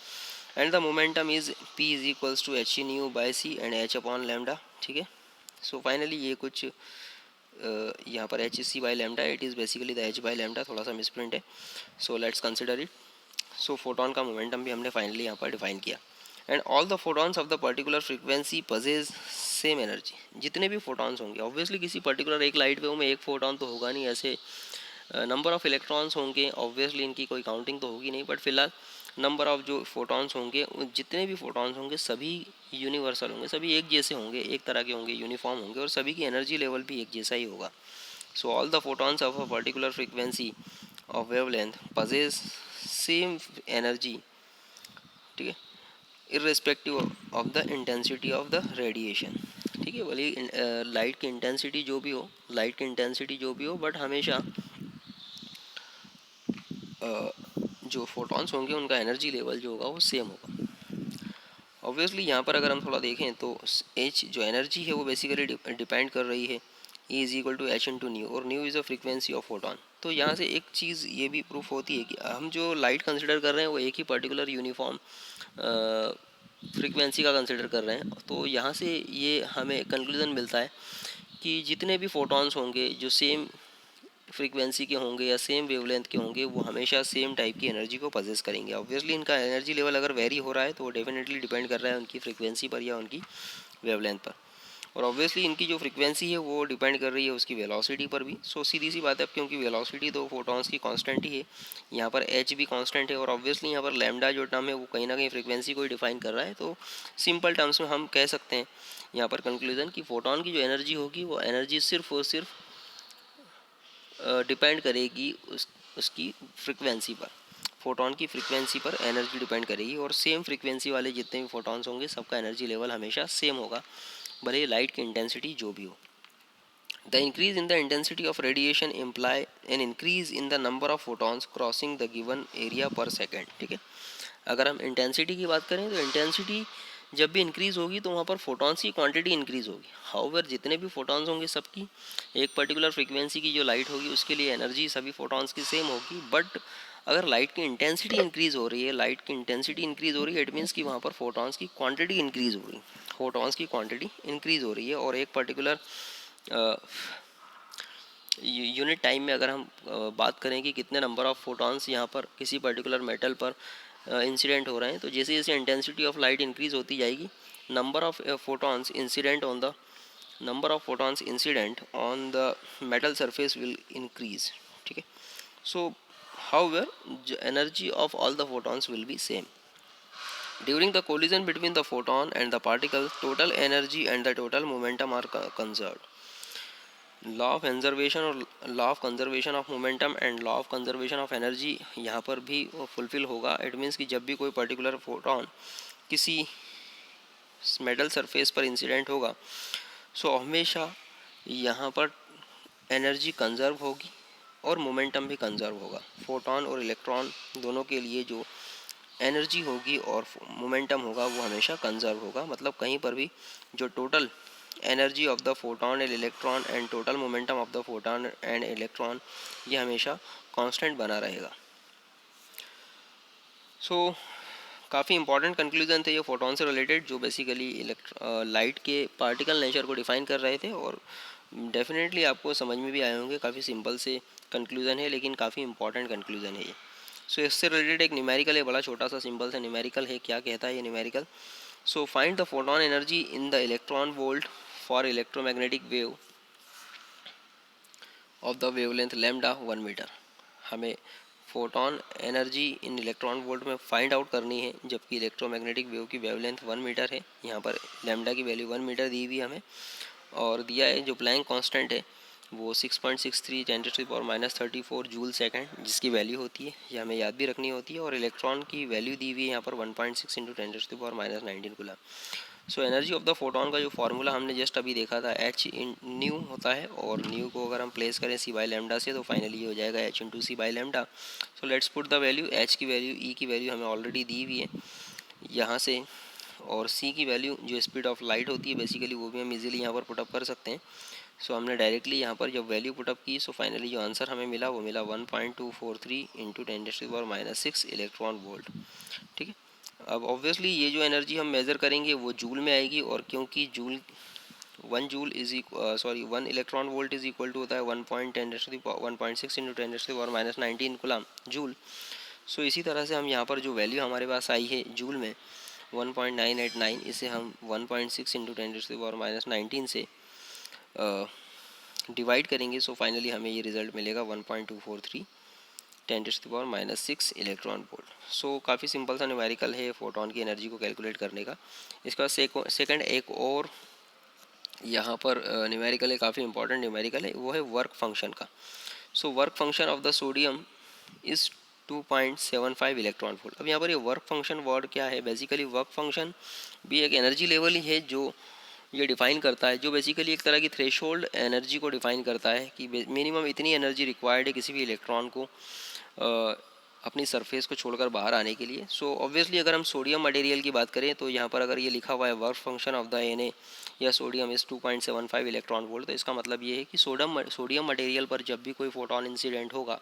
and the momentum is p is equals to H nu by c and h upon lambda, ठीक है। सो फाइनली ये कुछ यहाँ पर h c by lambda, it is basically the h by lambda, थोड़ा सा मिसप्रिंट है। So let's consider it. So photon का मोमेंटम भी हमने फाइनली यहाँ पर डिफाइन किया। And all the photons of the particular frequency possess same energy. जितने भी फोटॉन्स होंगे, ऑब्वियसली किसी पर्टिकुलर एक लाइट वेव में एक फोटॉन तो होगा नहीं, ऐसे नंबर ऑफ़ इलेक्ट्रॉन्स होंगे, ऑब्वियसली इनकी कोई काउंटिंग तो होगी नहीं, बट फिलहाल नंबर ऑफ़ जो फोटॉन्स होंगे, जितने भी फोटॉन्स होंगे सभी यूनिवर्सल होंगे, सभी एक जैसे होंगे, एक तरह के होंगे, यूनिफॉर्म होंगे और सभी की एनर्जी लेवल भी एक जैसा ही होगा। So all the photons of a particular frequency of wavelength पजेज same energy, ठीक है, irrespective of the intensity of the radiation, ठीक है। भले लाइट की इंटेंसिटी जो भी हो, लाइट की इंटेंसिटी जो भी हो, बट हमेशा जो फोटॉन्स होंगे उनका एनर्जी लेवल जो होगा वो सेम होगा। ऑब्वियसली यहाँ पर अगर हम थोड़ा देखें तो एच जो एनर्जी है वो बेसिकली डिपेंड कर रही है E is equal to H into nu, और nu is a frequency of photon. तो यहाँ से एक चीज़ ये भी प्रूफ होती है कि हम जो लाइट कंसिडर कर रहे हैं वो एक ही पर्टिकुलर यूनिफॉर्म फ्रीक्वेंसी का कंसिडर कर रहे हैं। तो यहाँ से ये हमें कंक्लूज़न मिलता है कि जितने भी फोटॉन्स होंगे जो सेम फ्रीक्वेंसी के होंगे या सेम वेवलेंथ के होंगे वो हमेशा सेम टाइप की एनर्जी को पजेस करेंगे। ऑब्वियसली इनका एनर्जी लेवल अगर वेरी हो रहा है तो वो डेफिनेटली डिपेंड कर रहा है उनकी फ्रीक्वेंसी पर या उनकी वेवलेंथ पर, और ऑब्वियसली इनकी जो फ्रीक्वेंसी है वो डिपेंड कर रही है उसकी वेलोसिटी पर भी। सो सीधी सी बात है, क्योंकि वेलोसिटी तो फोटॉन्स की कांस्टेंट ही है, यहाँ पर एच भी कांस्टेंट है, और ऑब्वियसली यहाँ पर लैम्डा जो टर्म है वो कहीं ना कहीं फ्रीक्वेंसी को ही डिफाइन कर रहा है। तो सिंपल टर्म्स में हम कह सकते हैं यहाँ पर कंक्लूजन कि फोटॉन की जो एनर्जी होगी वो एनर्जी सिर्फ और सिर्फ डिपेंड करेगी उसकी फ्रीक्वेंसी पर। फोटॉन की फ्रीक्वेंसी पर एनर्जी डिपेंड करेगी, और सेम फ्रीक्वेंसी वाले जितने भी फोटॉन्स होंगे सबका एनर्जी लेवल हमेशा सेम होगा, भले लाइट की इंटेंसिटी जो भी हो। The increase in the intensity of radiation imply an increase in the number of photons crossing the given area पर सेकेंड। ठीक है, अगर हम इंटेंसिटी की बात करें तो इंटेंसिटी जब भी इंक्रीज होगी तो वहाँ पर फोटॉन्स की क्वांटिटी इंक्रीज होगी। हाउएवर जितने भी फोटॉन्स होंगे सबकी एक पर्टिकुलर फ्रीक्वेंसी की जो लाइट होगी उसके लिए एनर्जी सभी फोटॉन्स की सेम होगी। बट अगर लाइट की इंटेंसिटी इंक्रीज हो रही है, लाइट की इंटेंसिटी इंक्रीज हो रही है, इट मीन्स कि वहाँ पर फोटॉन्स की क्वांटिटी इंक्रीज हो रही है, फोटॉन्स की क्वांटिटी इंक्रीज हो रही है। और एक पर्टिकुलर यूनिट टाइम में अगर हम बात करें कि कितने नंबर ऑफ फोटॉन्स यहाँ पर किसी पर्टिकुलर मेटल पर इंसिडेंट हो रहे हैं, तो जैसे जैसे इंटेंसिटी ऑफ लाइट इंक्रीज होती जाएगी, number of photons incident on the number of photons incident on the metal surface will increase. ठीक है, so however energy of all the photons will be same. During the collision between the photon and the particle, total energy and the total momentum are conserved. Law of conservation और law of conservation of momentum and law of conservation of energy यहाँ पर भी फुलफिल होगा। इट मीन्स कि जब भी कोई पर्टिकुलर फोटोन किसी मेटल सरफेस पर इंसिडेंट होगा, सो हमेशा यहाँ पर एनर्जी कंजर्व होगी और मोमेंटम भी कंजर्व होगा। फोटॉन और इलेक्ट्रॉन दोनों के लिए जो एनर्जी होगी और मोमेंटम होगा वो हमेशा कंजर्व होगा। मतलब कहीं पर भी जो total energy of the photon and electron and total momentum of the photon and electron ये हमेशा कांस्टेंट बना रहेगा। सो काफ़ी इंपॉर्टेंट कंक्लूजन थे ये फोटॉन से रिलेटेड, जो बेसिकली लाइट के पार्टिकल नेचर को डिफाइन कर रहे थे, और डेफिनेटली आपको समझ में भी आए होंगे। काफ़ी सिंपल से कंक्लूजन है लेकिन काफ़ी इंपॉर्टेंट कंक्लूजन है ये। सो इससे रिलेटेड एक न्यूमेरिकल है, बड़ा छोटा सा सिंपल सा न्यूमेरिकल है। क्या कहता है ये numerical? So find the photon energy in the electron volt for electromagnetic wave of the wavelength lambda 1 metre. हमें photon energy in electron volt में फाइंड आउट करनी है, जबकि इलेक्ट्रोमैग्नेटिक वेव की वेवलेंथ 1 मीटर है। यहाँ पर लैम्डा की वैल्यू 1 मीटर दी हुई हमें, और दिया है जो प्लैंक कांस्टेंट है वो 6.63 10⁻34 जूल सेकंड, जिसकी वैल्यू होती है, ये हमें याद भी रखनी होती है। और इलेक्ट्रॉन की वैल्यू दी हुई है यहाँ पर 1.6 × 10⁻19 coulomb. So energy of the photon का जो फार्मूला हमने जस्ट अभी देखा था एच इन न्यू होता है, और न्यू को अगर हम प्लेस करें सी बाई लैम्डा से तो फाइनली ये हो जाएगा h into c by lambda. So let's put the value, h की वैल्यू, ई की वैल्यू हमें ऑलरेडी दी हुई है यहाँ से, और सी की वैल्यू जो स्पीड ऑफ लाइट होती है बेसिकली वो भी हम इजीली यहाँ पर पुटअप कर सकते हैं। सो हमने डायरेक्टली यहाँ पर जब वैल्यू पुटअप की, सो फाइनली जो आंसर हमें मिला वो मिला 1.243 इंटू 10⁻⁻6 इलेक्ट्रॉन वोल्ट। ठीक है, अब ऑब्वियसली ये जो एनर्जी हम मेज़र करेंगे वो जूल में आएगी, और क्योंकि joule 1 electron volt is equal to होता है 1.6 इंटू 10⁻19 कूलम जूल। सो इसी तरह से हम यहाँ पर जो वैल्यू हमारे पास आई है जूल में 1.989, इसे हम 1.6 इंटू 10⁻19 से डिवाइड करेंगे। सो फाइनली हमें ये रिज़ल्ट मिलेगा 1.243 10⁻⁻6 इलेक्ट्रॉन वोल्ट। सो काफ़ी सिंपल सा न्यूमेरिकल है फोटॉन की एनर्जी को कैलकुलेट करने का। इसके बाद सेकंड एक और यहाँ पर न्यूमेरिकल है, काफ़ी इंपॉर्टेंट न्यूमेरिकल है, वो है वर्क फंक्शन का। So work function of the sodium is 2.75 electron volt. अब यहाँ पर ये वर्क फंक्शन वर्ड क्या है? बेसिकली वर्क फंक्शन भी एक एनर्जी लेवल ही है जो ये डिफ़ाइन करता है, जो बेसिकली एक तरह की थ्रेशोल्ड एनर्जी को डिफ़ाइन करता है कि मिनिमम इतनी एनर्जी रिक्वायर्ड है किसी भी इलेक्ट्रॉन को अपनी सरफेस को छोड़कर बाहर आने के लिए। सो ऑब्वियसली अगर हम सोडियम मटेरियल की बात करें तो यहाँ पर अगर ये लिखा हुआ है work function of the Na या सोडियम इज़ 2.75 इलेक्ट्रॉन वोल्ट, तो इसका मतलब ये है कि सोडियम मटेरियल पर जब भी कोई फोटोन इंसिडेंट होगा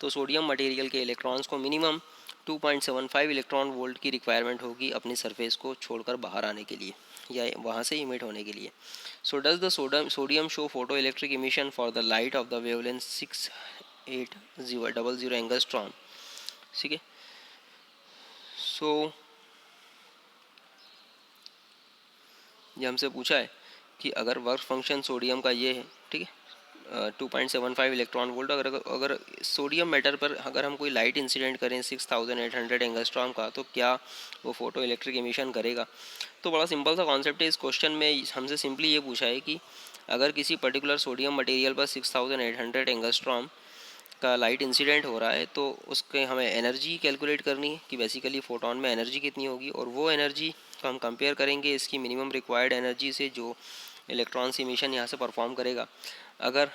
तो सोडियम मटेरियल के इलेक्ट्रॉन्स को मिनिमम 2.75 इलेक्ट्रॉन वोल्ट की रिक्वायरमेंट होगी अपनी सरफेस को छोड़कर बाहर आने के लिए या वहाँ से इमिट होने के लिए। So does the sodium show photo electric emission for the light of the wavelength 6800 angstrom. ठीक है, सो ये हमसे पूछा है कि अगर वर्क फंक्शन सोडियम का ये है, ठीक है, 2.75 इलेक्ट्रॉन वोल्ट, अगर सोडियम मैटर पर अगर हम कोई लाइट इंसिडेंट करें 6800 एंगस्ट्रॉम का, तो क्या वो फोटो इलेक्ट्रिक इमिशन करेगा। तो बड़ा सिंपल सा कॉन्सेप्ट है। इस क्वेश्चन में हमसे सिंपली ये पूछा है कि अगर किसी पर्टिकुलर सोडियम मटेरियल पर 6800 एंगस्ट्रॉम का लाइट इंसिडेंट हो रहा है तो उसके हमें एनर्जी कैलकुलेट करनी है कि बेसिकली फोटोन में एनर्जी कितनी होगी, और वो एनर्जी को हम कंपेयर करेंगे इसकी मिनिमम रिक्वायर्ड एनर्जी से जो इलेक्ट्रॉन्स इमिशन यहाँ से परफॉर्म करेगा। अगर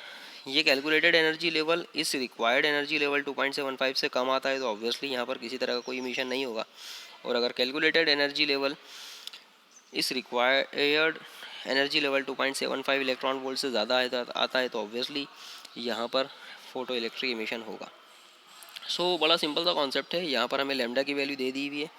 ये कैलकुलेटेड एनर्जी लेवल इस रिक्वायर्ड एनर्जी लेवल 2.75 से कम आता है तो ऑब्वियसली यहाँ पर किसी तरह का कोई इमिशन नहीं होगा, और अगर कैलकुलेटेड एनर्जी लेवल इस required energy level 2.75 electron volt से ज़्यादा आता है तो ऑब्वियसली यहाँ पर फोटो इलेक्ट्रिक इमिशन होगा। सो बड़ा सिंपल सा कॉन्सेप्ट है। यहाँ पर हमें लेमडा की वैल्यू दे दी हुई है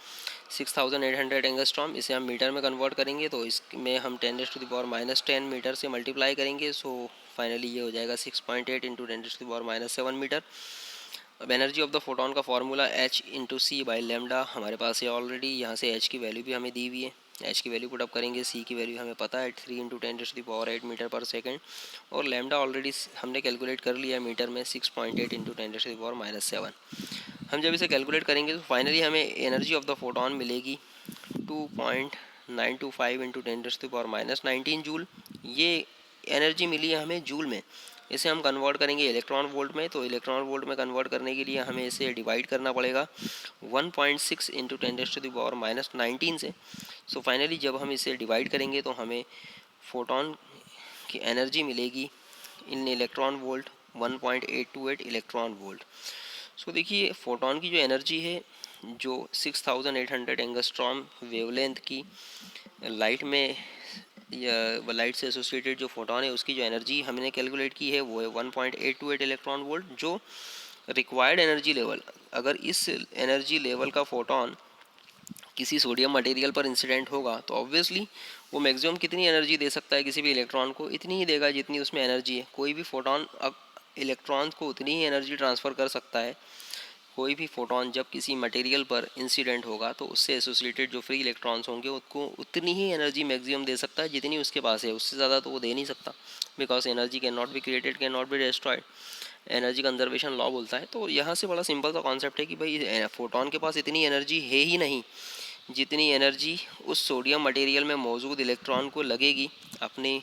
6800 एंगस्ट्रॉम। इसे हम मीटर में कन्वर्ट करेंगे तो इसमें हम 10⁻⁻10 मीटर से मल्टीप्लाई करेंगे। सो फाइनली ये हो जाएगा 6.8 इंटू 10⁻⁷ मीटर। अब एनर्जी ऑफ द फोटोन का formula H into c by lambda हमारे पास है ऑलरेडी। यहाँ से H की वैल्यू भी हमें दी हुई है, H की वैल्यू पुटअप करेंगे, C की वैल्यू हमें पता है 3 इंटू 10⁸ मीटर पर सेकेंड, और लेमडा ऑलरेडी हमने कैलकुलेट कर लिया है मीटर में 6.8 इंटू 10⁻⁷। हम जब इसे कैलकुलेट करेंगे तो फाइनली हमें एनर्जी ऑफ द फोटोन मिलेगी 2.925 इंटू 10⁻⁹ जूल। ये एनर्जी मिली है हमें जूल में। इसे हम कन्वर्ट करेंगे इलेक्ट्रॉन वोल्ट में, तो इलेक्ट्रॉन वोल्ट में कन्वर्ट करने के लिए हमें इसे डिवाइड करना पड़ेगा 1.6 इंटू 10⁻⁹ से। सो फाइनली जब हम इसे डिवाइड करेंगे तो हमें फोटोन की एनर्जी मिलेगी इन इलेक्ट्रॉन वोल्ट 1.828 इलेक्ट्रॉन वोल्ट। सो देखिए फोटोन की जो एनर्जी है जो 6800 एंगस्ट्रॉम वेवलेंथ की लाइट में या लाइट से एसोसिएटेड जो फोटोन है उसकी जो एनर्जी हमने कैलकुलेट की है वो है 1.828 इलेक्ट्रॉन वोल्ट। जो रिक्वायर्ड एनर्जी लेवल, अगर इस एनर्जी लेवल का फोटोन किसी सोडियम मटेरियल पर इंसिडेंट होगा तो ऑब्वियसली वो मैक्सिमम कितनी एनर्जी दे सकता है किसी भी इलेक्ट्रॉन को, इतनी ही देगा जितनी उसमें एनर्जी है। कोई भी फोटोन अब इलेक्ट्रॉन को उतनी ही एनर्जी ट्रांसफ़र कर सकता है। कोई भी फोटोन जब किसी मटेरियल पर इंसिडेंट होगा तो उससे एसोसिएटेड जो फ्री इलेक्ट्रॉन्स होंगे उसको उतनी ही एनर्जी मैक्सिमम दे सकता है जितनी उसके पास है, उससे ज़्यादा तो वो दे नहीं सकता, because energy can not be created, can not be destroyed, energy conservation law बोलता है। तो यहाँ से बड़ा सिंपल सा कॉन्सेप्ट है कि भाई फोटोन के पास इतनी एनर्जी है ही नहीं जितनी एनर्जी उस सोडियम मटेरियल में मौजूद इलेक्ट्रॉन को लगेगी अपने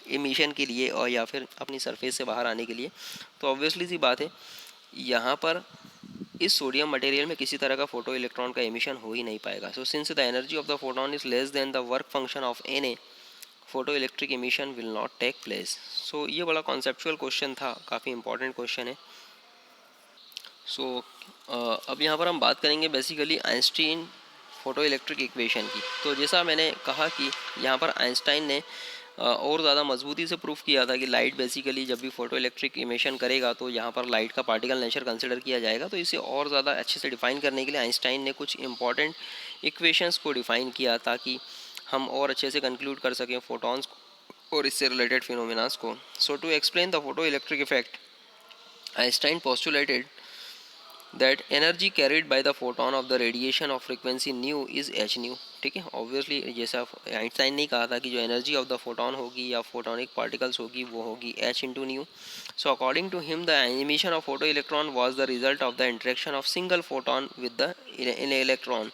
इमिशन के लिए और या फिर अपनी सरफेस से बाहर आने के लिए। तो ऑब्वियसली सी बात है यहाँ पर इस सोडियम मटेरियल में किसी तरह का फोटो इलेक्ट्रॉन का एमिशन हो ही नहीं पाएगा। So since the energy of the photon is less than the work function of Na, photo electric emission will not take place. So ये बड़ा कॉन्सेप्चुअल क्वेश्चन था, काफ़ी इंपॉर्टेंट क्वेश्चन है। सो अब यहाँ पर हम बात करेंगे basically Einstein photo electric equation की। तो जैसा मैंने कहा कि यहाँ पर आइंस्टाइन ने और ज़्यादा मजबूती से प्रूफ किया था कि लाइट बेसिकली जब भी फोटो इलेक्ट्रिक इमिशन करेगा तो यहाँ पर लाइट का पार्टिकल नेचर कंसिडर किया जाएगा। तो इसे और ज़्यादा अच्छे से डिफाइन करने के लिए आइंस्टाइन ने कुछ इंपॉर्टेंट इक्वेशंस को डिफाइन किया ताकि हम और अच्छे से कंक्लूड कर सकें फोटॉन्स और इससे रिलेटेड फिनोमिनास को। So to explain the photo electric effect Einstein postulated that energy carried by the photon of the radiation of frequency nu is h nu। ठीक है, ऑब्वियसली जैसा आइंस्टाइन ने कहा था कि जो एनर्जी ऑफ द फोटोन होगी या फोटोनिक पार्टिकल्स होगी वो होगी h into nu. So according to him the emission of photo electron was the result of the interaction of single photon with the in electron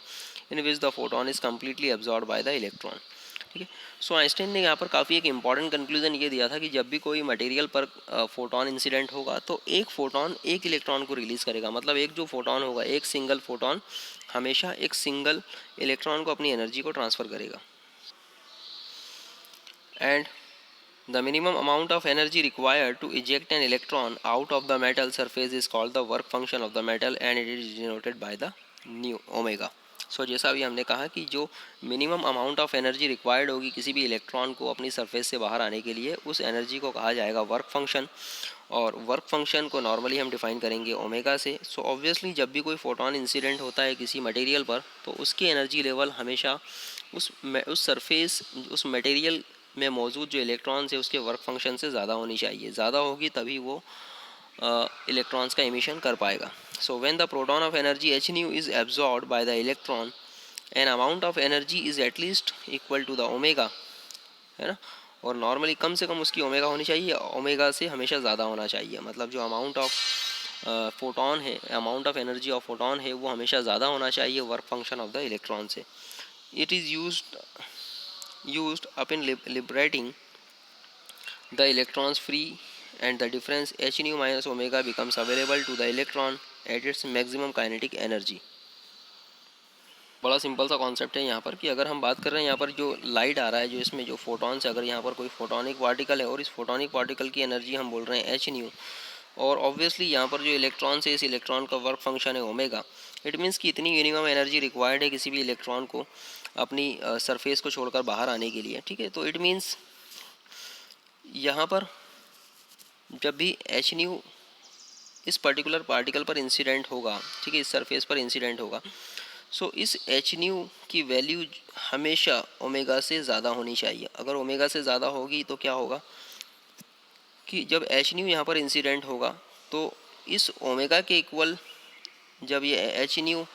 in which the photon is completely absorb by the electron. ठीक है, सो आइंस्टाइन ने यहाँ पर काफ़ी एक इंपॉर्टेंट कंक्लूजन ये दिया था कि जब भी कोई मटेरियल पर फोटोन इंसिडेंट होगा तो एक फोटोन एक इलेक्ट्रॉन को रिलीज़ करेगा। मतलब एक जो फोटोन होगा, एक सिंगल फोटोन हमेशा एक सिंगल इलेक्ट्रॉन को अपनी एनर्जी को ट्रांसफ़र करेगा। And The minimum amount of energy required to eject an electron out of the metal surface is called the work function of the metal and it is denoted by the nu omega. सो जैसा अभी हमने कहा कि जो minimum amount of energy required होगी किसी भी इलेक्ट्रॉन को अपनी सरफेस से बाहर आने के लिए, उस एनर्जी को कहा जाएगा वर्क फंक्शन। और वर्क फंक्शन को नॉर्मली हम डिफाइन करेंगे ओमेगा से। सो ऑब्वियसली जब भी कोई फोटोन इंसिडेंट होता है किसी मटेरियल पर तो उसकी एनर्जी लेवल हमेशा उस सरफेस उस मटेरियल में मौजूद जो इलेक्ट्रॉन्स है उसके वर्क फंक्शन से ज़्यादा होनी चाहिए। ज़्यादा होगी तभी वो इलेक्ट्रॉन्स का एमिशन कर पाएगा। So when the proton of energy h nu is absorbed by the electron an amount of energy is at least equal to the omega, है ना। और नॉर्मली कम से कम उसकी ओमेगा होनी चाहिए, ओमेगा से हमेशा ज़्यादा होना चाहिए। मतलब जो अमाउंट ऑफ फोटोन है, amount of energy of photon है वो हमेशा ज़्यादा होना चाहिए work function of the electron से। It is used up in liberating the electrons free and the difference h nu minus omega becomes available to the electron at its maximum kinetic energy। बड़ा सिंपल सा कॉन्सेप्ट है यहाँ पर कि अगर हम बात कर रहे हैं यहाँ पर जो लाइट आ रहा है, जो इसमें जो फोटॉन्स है, अगर यहाँ पर कोई फोटोनिक पार्टिकल है और इस फोटोनिक पार्टिकल की एनर्जी हम बोल रहे हैं एच न्यू, और ऑब्वियसली यहाँ पर जो इलेक्ट्रॉन है इस इलेक्ट्रॉन का वर्क फंक्शन है ओमेगा। इट मीन्स कि इतनी मिनिमम एनर्जी रिक्वायर्ड है किसी भी इलेक्ट्रॉन को अपनी सरफेस को छोड़कर बाहर आने के लिए, ठीक है। तो इट मीन्स यहाँ पर जब भी एच न्यू इस पर्टिकुलर पार्टिकल पर इंसिडेंट होगा, ठीक है, इस सरफेस पर इंसिडेंट होगा, सो इस एच न्यू की वैल्यू हमेशा ओमेगा से ज़्यादा होनी चाहिए। अगर ओमेगा से ज़्यादा होगी तो क्या होगा कि जब एच न्यू यहाँ पर इंसिडेंट होगा तो इस ओमेगा के इक्वल जब ये एच न्यू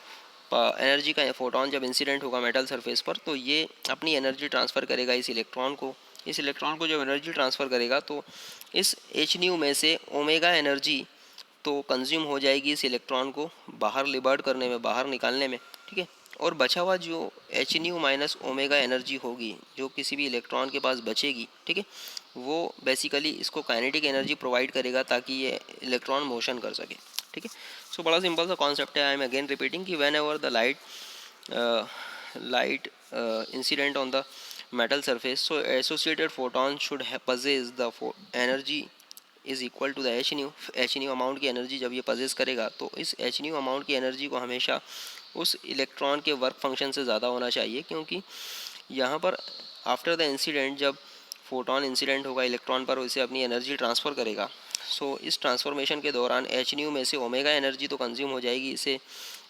एनर्जी का फोटोन जब इंसिडेंट होगा मेटल सरफेस पर तो ये अपनी एनर्जी ट्रांसफ़र करेगा इस इलेक्ट्रॉन को। इस इलेक्ट्रॉन को जब एनर्जी ट्रांसफ़र करेगा तो इस एच न्यू में से ओमेगा एनर्जी तो कंज्यूम हो जाएगी इस इलेक्ट्रॉन को बाहर लिबर्ट करने में, बाहर निकालने में, ठीक है। और बचा हुआ जो H nu minus omega energy होगी जो किसी भी इलेक्ट्रॉन के पास बचेगी, ठीक है, वो बेसिकली इसको काइनेटिक एनर्जी प्रोवाइड करेगा ताकि ये इलेक्ट्रॉन मोशन कर सके, ठीक है। सो बड़ा सिंपल सा कॉन्सेप्ट है। आई एम अगेन रिपीटिंग कि when ever the light incident on the metal surface, so associated photon should possess the energy is equal to the h nu amount की एनर्जी जब ये possess करेगा तो इस h nu अमाउंट की एनर्जी को हमेशा उस इलेक्ट्रॉन के वर्क फंक्शन से ज़्यादा होना चाहिए, क्योंकि यहाँ पर आफ्टर द इंसिडेंट जब फोटोन इंसिडेंट होगा इलेक्ट्रॉन पर उसे अपनी एनर्जी ट्रांसफ़र करेगा। सो इस ट्रांसफॉर्मेशन के दौरान एच न्यू में से ओमेगा एनर्जी तो कंज्यूम हो जाएगी इसे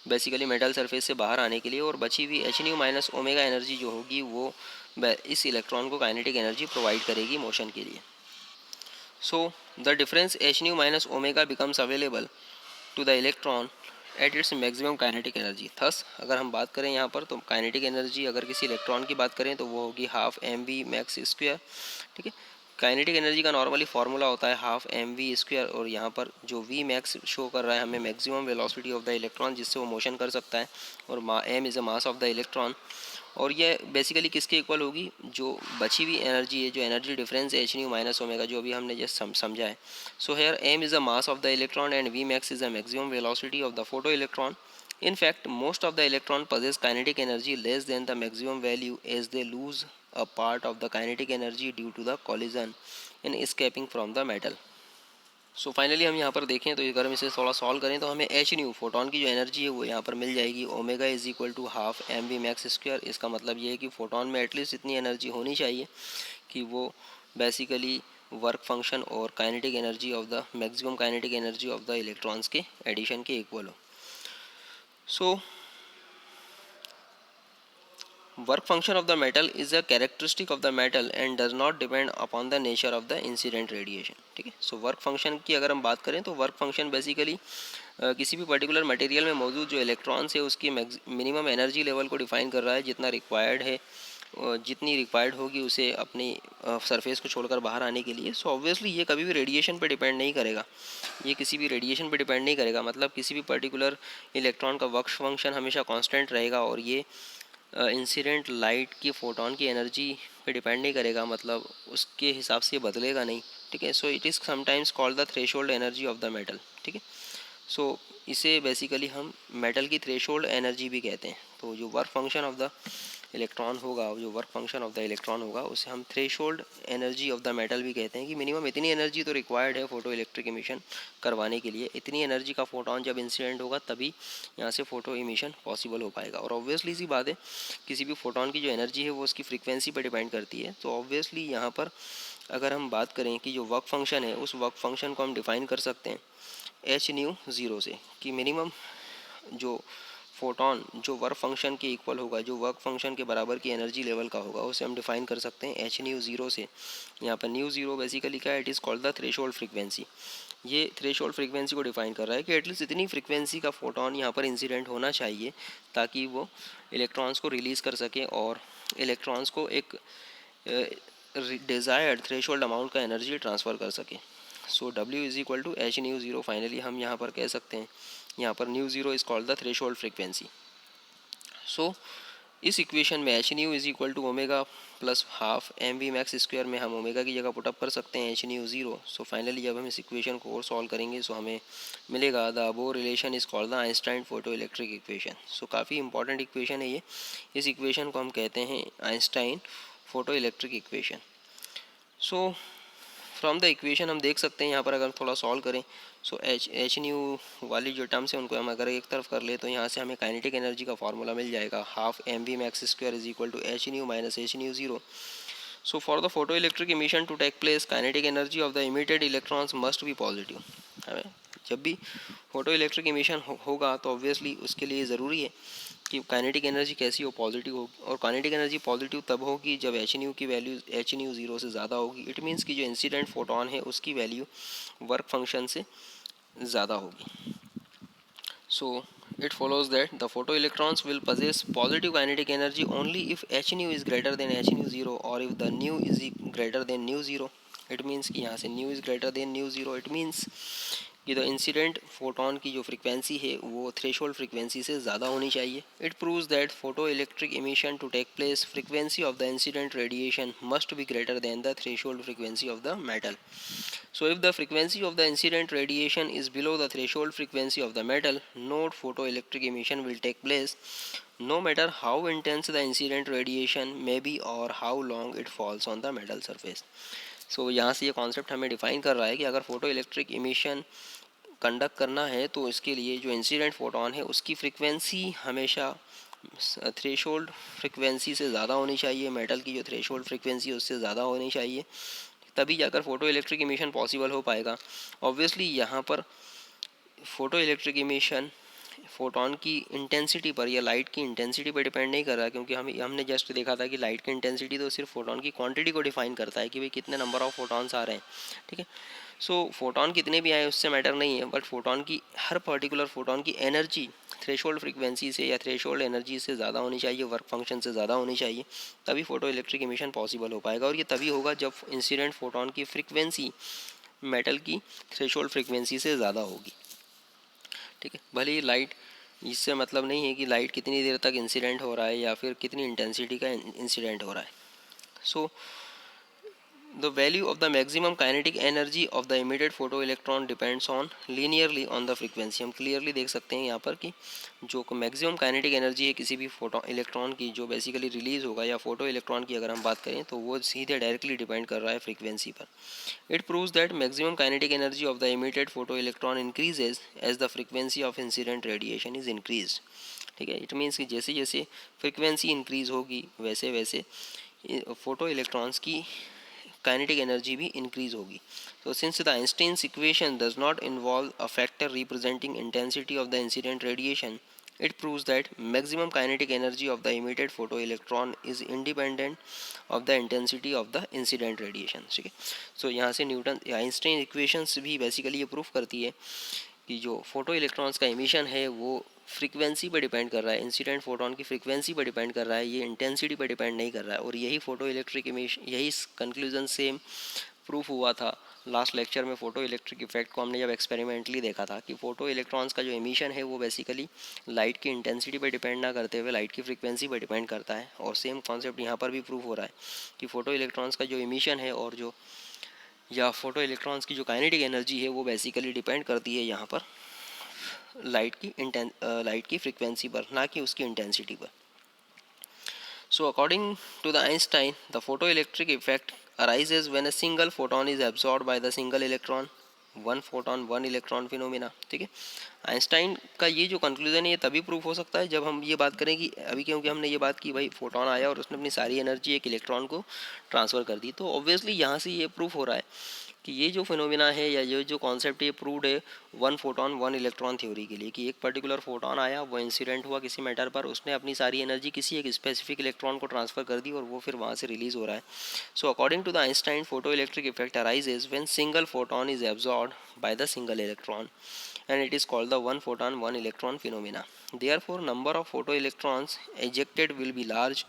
बेसिकली मेटल सरफेस से बाहर आने के लिए, और बची हुई h nu minus omega energy जो होगी वो इस इलेक्ट्रॉन को काइनेटिक एनर्जी प्रोवाइड करेगी मोशन के लिए। So the difference h nu minus omega becomes available to the electron at its maximum kinetic energy. Thus अगर हम बात करें यहाँ पर तो काइनेटिक एनर्जी अगर किसी इलेक्ट्रॉन की बात करें तो वो होगी half M we max square, ठीक है। काइनेटिक एनर्जी का नॉर्मली फार्मूला होता है हाफ एम वी स्क्वायर, और यहाँ पर जो वी मैक्स शो कर रहा है हमें maximum velocity of the electron जिससे वो मोशन कर सकता है, और m is a mass of the electron. और ये बेसिकली किसके इक्वल होगी, जो बची हुई एनर्जी है, जो एनर्जी डिफरेंस है एच न्यू माइनस ओमेगा जो अभी हमने जस्ट समझा है। So here m is the mass of the electron and v max is the maximum velocity of the photo electron. In fact, most of the electron possess kinetic energy less than the maximum value as they lose a part of the kinetic energy due to the collision in escaping from the metal. So finally हम यहाँ पर देखें तो अगर हम इसे थोड़ा सॉल्व करें तो हमें एच न्यू फोटोन की जो एनर्जी है वो यहाँ पर मिल जाएगी omega is equal to half M we max square. इसका मतलब ये है कि फोटोन में एटलीस्ट इतनी एनर्जी होनी चाहिए कि वो बेसिकली वर्क फंक्शन और kinetic energy of the maximum kinetic energy of the electrons के एडिशन के इक्वल हो। So work function of the metal is a characteristic of the metal and does not depend upon the nature of the incident radiation, ठीक है। सो वर्क फंक्शन की अगर हम बात करें तो वर्क फंक्शन बेसिकली किसी भी पर्टिकुलर मटेरियल में मौजूद जो इलेक्ट्रॉन्स है उसकी मिनिमम एनर्जी लेवल को डिफाइन कर रहा है, जितना रिक्वायर्ड है, जितनी रिक्वायर्ड होगी उसे अपनी सरफेस को छोड़कर बाहर आने के लिए। सो ऑब्वियसली ये कभी भी रेडिएशन पे डिपेंड नहीं करेगा, ये किसी भी रेडिएशन पे डिपेंड नहीं करेगा। मतलब किसी भी पर्टिकुलर इलेक्ट्रॉन का वर्क फंक्शन हमेशा कांस्टेंट रहेगा और ये इंसिडेंट लाइट की फोटोन की एनर्जी पे डिपेंड नहीं करेगा, मतलब उसके हिसाब से बदलेगा नहीं, ठीक है। सो it is sometimes called the threshold energy of the metal, ठीक है। सो इसे बेसिकली हम मेटल की थ्रेशोल्ड एनर्जी भी कहते हैं। तो जो work function of the electron होगा, जो work function of the electron होगा, उसे हम threshold energy of the metal भी कहते हैं कि मिनिमम इतनी एनर्जी तो रिक्वायर्ड है फोटो इलेक्ट्रिक इमिशन करवाने के लिए। इतनी एनर्जी का फोटोन जब इंसिडेंट होगा तभी यहाँ से फोटो इमिशन पॉसिबल हो पाएगा। और ऑब्वियसली सी बात है, किसी भी फोटोन की जो एनर्जी है वो उसकी फ्रीक्वेंसी पर डिपेंड करती है। तो ऑब्वियसली यहाँ पर अगर हम बात करें कि जो वर्क फंक्शन है, उस वर्क फंक्शन को हम डिफाइन कर सकते हैं एच न्यू ज़ीरो से, कि मिनिमम जो फोटोन जो वर्क फंक्शन के इक्वल होगा, जो वर्क फंक्शन के बराबर की एनर्जी लेवल का होगा, उसे हम डिफाइन कर सकते हैं एच न्यू ज़ीरो से। यहाँ पर न्यू ज़ीरो बेसिकली क्या है, it is called the threshold frequency. ये थ्रेशोल्ड फ्रीक्वेंसी को डिफाइन कर रहा है कि एटलीस्ट इतनी फ्रीक्वेंसी का फोटोन यहाँ पर इंसिडेंट होना चाहिए ताकि वो इलेक्ट्रॉन्स को रिलीज़ कर सके और इलेक्ट्रॉन्स को एक डिज़ायर्ड थ्रेशोल्ड अमाउंट का एनर्जी ट्रांसफ़र कर सके। So W is equal to H nu zero. Finally हम यहाँ पर कह सकते हैं, यहाँ पर nu zero is called the threshold frequency. So इस इक्वेशन में H nu is equal to omega plus half M we max square में हम ओमेगा की जगह पुटअप कर सकते हैं H nu zero. So finally जब हम इस इक्वेशन को और सॉल्व करेंगे सो हमें मिलेगा the above relation is called the Einstein photo electric equation. So काफ़ी इंपॉर्टेंट इक्वेशन है ये। इस इक्वेशन को हम कहते हैं Einstein photo electric equation. So from the equation हम देख सकते हैं यहाँ पर अगर थोड़ा सॉल्व करें, सो एच न्यू वाली जो टर्म्स है उनको हम अगर एक तरफ कर ले तो यहाँ से हमें काइनेटिक एनर्जी का फार्मूला मिल जाएगा, half M we max square is equal to H nu minus H nu zero. So for the photo electric emission to take place, kinetic energy of the emitted electrons must be positive. हमें जब भी फोटो इलेक्ट्रिक इमिशन होगा तो ऑब्वियसली उसके लिए ज़रूरी है कि काइनेटिक एनर्जी कैसी हो, पॉजिटिव होगी। और काइनेटिक एनर्जी पॉजिटिव तब होगी जब एच न्यू की वैल्यू एच न्यू ज़ीरो से ज़्यादा होगी। इट मीन्स कि जो इंसिडेंट फोटोन है उसकी वैल्यू वर्क फंक्शन से ज़्यादा होगी। सो it follows that the photoelectrons will possess positive kinetic energy only if h nu is greater than h nu 0 or if the nu is greater than nu 0. It means कि यहाँ से new is greater than new zero. It means कि द इंसिडेंट फोटोन की जो फ्रीक्वेंसी है वो थ्रेशोल्ड फ्रीक्वेंसी से ज़्यादा होनी चाहिए। It proves that photo electric emission to take place, frequency of the incident radiation must be greater than the threshold frequency of the metal. So if the frequency of the incident radiation is below the threshold frequency of the metal, no photoelectric emission will take place, no matter how intense the incident radiation may be or how long it falls on the metal surface. So यहाँ से ये कॉन्सेप्ट हमें डिफाइन कर रहा है कि अगर फोटो इलेक्ट्रिक इमिशन कंडक्ट करना है तो इसके लिए जो इंसिडेंट फोटोन है उसकी फ्रीक्वेंसी हमेशा थ्रेशोल्ड फ्रीक्वेंसी से ज़्यादा होनी चाहिए, मेटल की जो थ्रेशोल्ड फ्रीक्वेंसी है उससे ज़्यादा होनी चाहिए, तभी जाकर फोटो इलेक्ट्रिक इमिशन पॉसिबल हो पाएगा। ऑब्वियसली यहाँ पर फोटो इलेक्ट्रिक इमिशन फोटोन की इंटेंसिटी पर या लाइट की इंटेंसिटी पर डिपेंड नहीं कर रहा, क्योंकि हमने जस्ट देखा था कि लाइट की इंटेंसिटी तो सिर्फ फोटोन की क्वांटिटी को डिफाइन करता है कि भाई कितने नंबर ऑफ फोटॉन्स आ रहे हैं, ठीक है। सो फोटोन कितने भी आए उससे मैटर नहीं है, बट फोटोन की हर पर्टिकुलर फोटोन की एनर्जी थ्रेशोल्ड फ्रीक्वेंसी से या थ्रेशोल्ड एनर्जी से ज़्यादा होनी चाहिए, वर्क फंक्शन से ज़्यादा होनी चाहिए, तभी फोटो इलेक्ट्रिक इमिशन पॉसिबल हो पाएगा। और ये तभी होगा जब इंसिडेंट फोटोन की फ्रीक्वेंसी मेटल की थ्रेशोल्ड फ्रीक्वेंसी से ज़्यादा होगी, ठीक है। भले ही लाइट, इससे मतलब नहीं है कि लाइट कितनी देर तक इंसिडेंट हो रहा है या फिर कितनी इंटेंसिटी का इंसिडेंट हो रहा है। सो the value of the maximum kinetic energy of the emitted photoelectron depends on linearly on the frequency। हम क्लियरली देख सकते हैं यहाँ पर कि जो मैक्सिमम काइनेटिक एनर्जी है किसी भी फोटो इलेक्ट्रॉन की जो बेसिकली रिलीज होगा, या फोटो इलेक्ट्रॉन की अगर हम बात करें तो वो सीधे डायरेक्टली डिपेंड कर रहा है फ्रीक्वेंसी पर। It proves that maximum kinetic energy of the emitted photo electron increases as the frequency of incident radiation is increase, ठीक है। इट मीन्स कि जैसे जैसे फ्रीक्वेंसी इंक्रीज होगी वैसे वैसे फोटो इलेक्ट्रॉन्स की kinetic energy भी increase होगी। So since the Einstein's equation does not involve a factor representing intensity of the incident radiation, it proves that maximum kinetic energy of the emitted photoelectron is independent of the intensity of the incident radiation, ठीक है। सो यहाँ से न्यूटन आइंस्टाइन इक्वेशंस भी बेसिकली ये प्रूफ करती है कि जो फोटो इलेक्ट्रॉन्स का इमिशन है वो फ्रीक्वेंसी पर डिपेंड कर रहा है, इंसिडेंट फोटोन की फ्रीक्वेंसी पर डिपेंड कर रहा है, ये इंटेंसिटी पर डिपेंड नहीं कर रहा है। और यही फोटो इलेक्ट्रिक इमिशन, यही कंक्लूजन सेम प्रूफ हुआ था लास्ट लेक्चर में फोटो इलेक्ट्रिक इफेक्ट को हमने जब एक्सपेरिमेंटली देखा था कि फोटो इलेक्ट्रॉन्स का जो इमिशन है वो बेसिकली लाइट की इंटेंसिटी पर डिपेंड ना करते हुए लाइट की फ्रीक्वेंसी पर डिपेंड करता है। और सेम कॉन्सेप्ट यहाँ पर भी प्रूफ हो रहा है कि फ़ोटो इलेक्ट्रॉन्स का जो इमिशन है और जो या फोटो इलेक्ट्रॉन्स की जो काइनेटिक एनर्जी है वो बेसिकली डिपेंड करती है यहाँ पर लाइट की फ्रीक्वेंसी पर, ना कि उसकी इंटेंसिटी पर। So according to the Einstein, the photoelectric effect arises when a single photon is absorbed by the single electron. One photon one electron phenomena, ठीक है। आइंस्टाइन का ये जो कंक्लूजन है ये तभी प्रूफ हो सकता है जब हम ये बात करें कि अभी, क्योंकि हमने ये बात की भाई फोटोन आया और उसने अपनी सारी एनर्जी एक इलेक्ट्रॉन को ट्रांसफ़र कर दी, तो ऑब्वियसली यहाँ से ये प्रूफ हो रहा है कि ये जो फिनोमिना है या ये जो कॉन्सेप्ट ये प्रूव्ड है one photon one electron theory के लिए, कि एक पर्टिकुलर फोटोन आया, वो इंसिडेंट हुआ किसी मैटर पर, उसने अपनी सारी एनर्जी किसी एक स्पेसिफिक इलेक्ट्रॉन को ट्रांसफ़र कर दी और वो फिर वहाँ से रिलीज़ हो रहा है। So according to the Einstein, photo electric effect arises when single photon is absorbed by the single electron, and it is called the one photon one electron phenomena. Therefore number of photoelectrons ejected will be large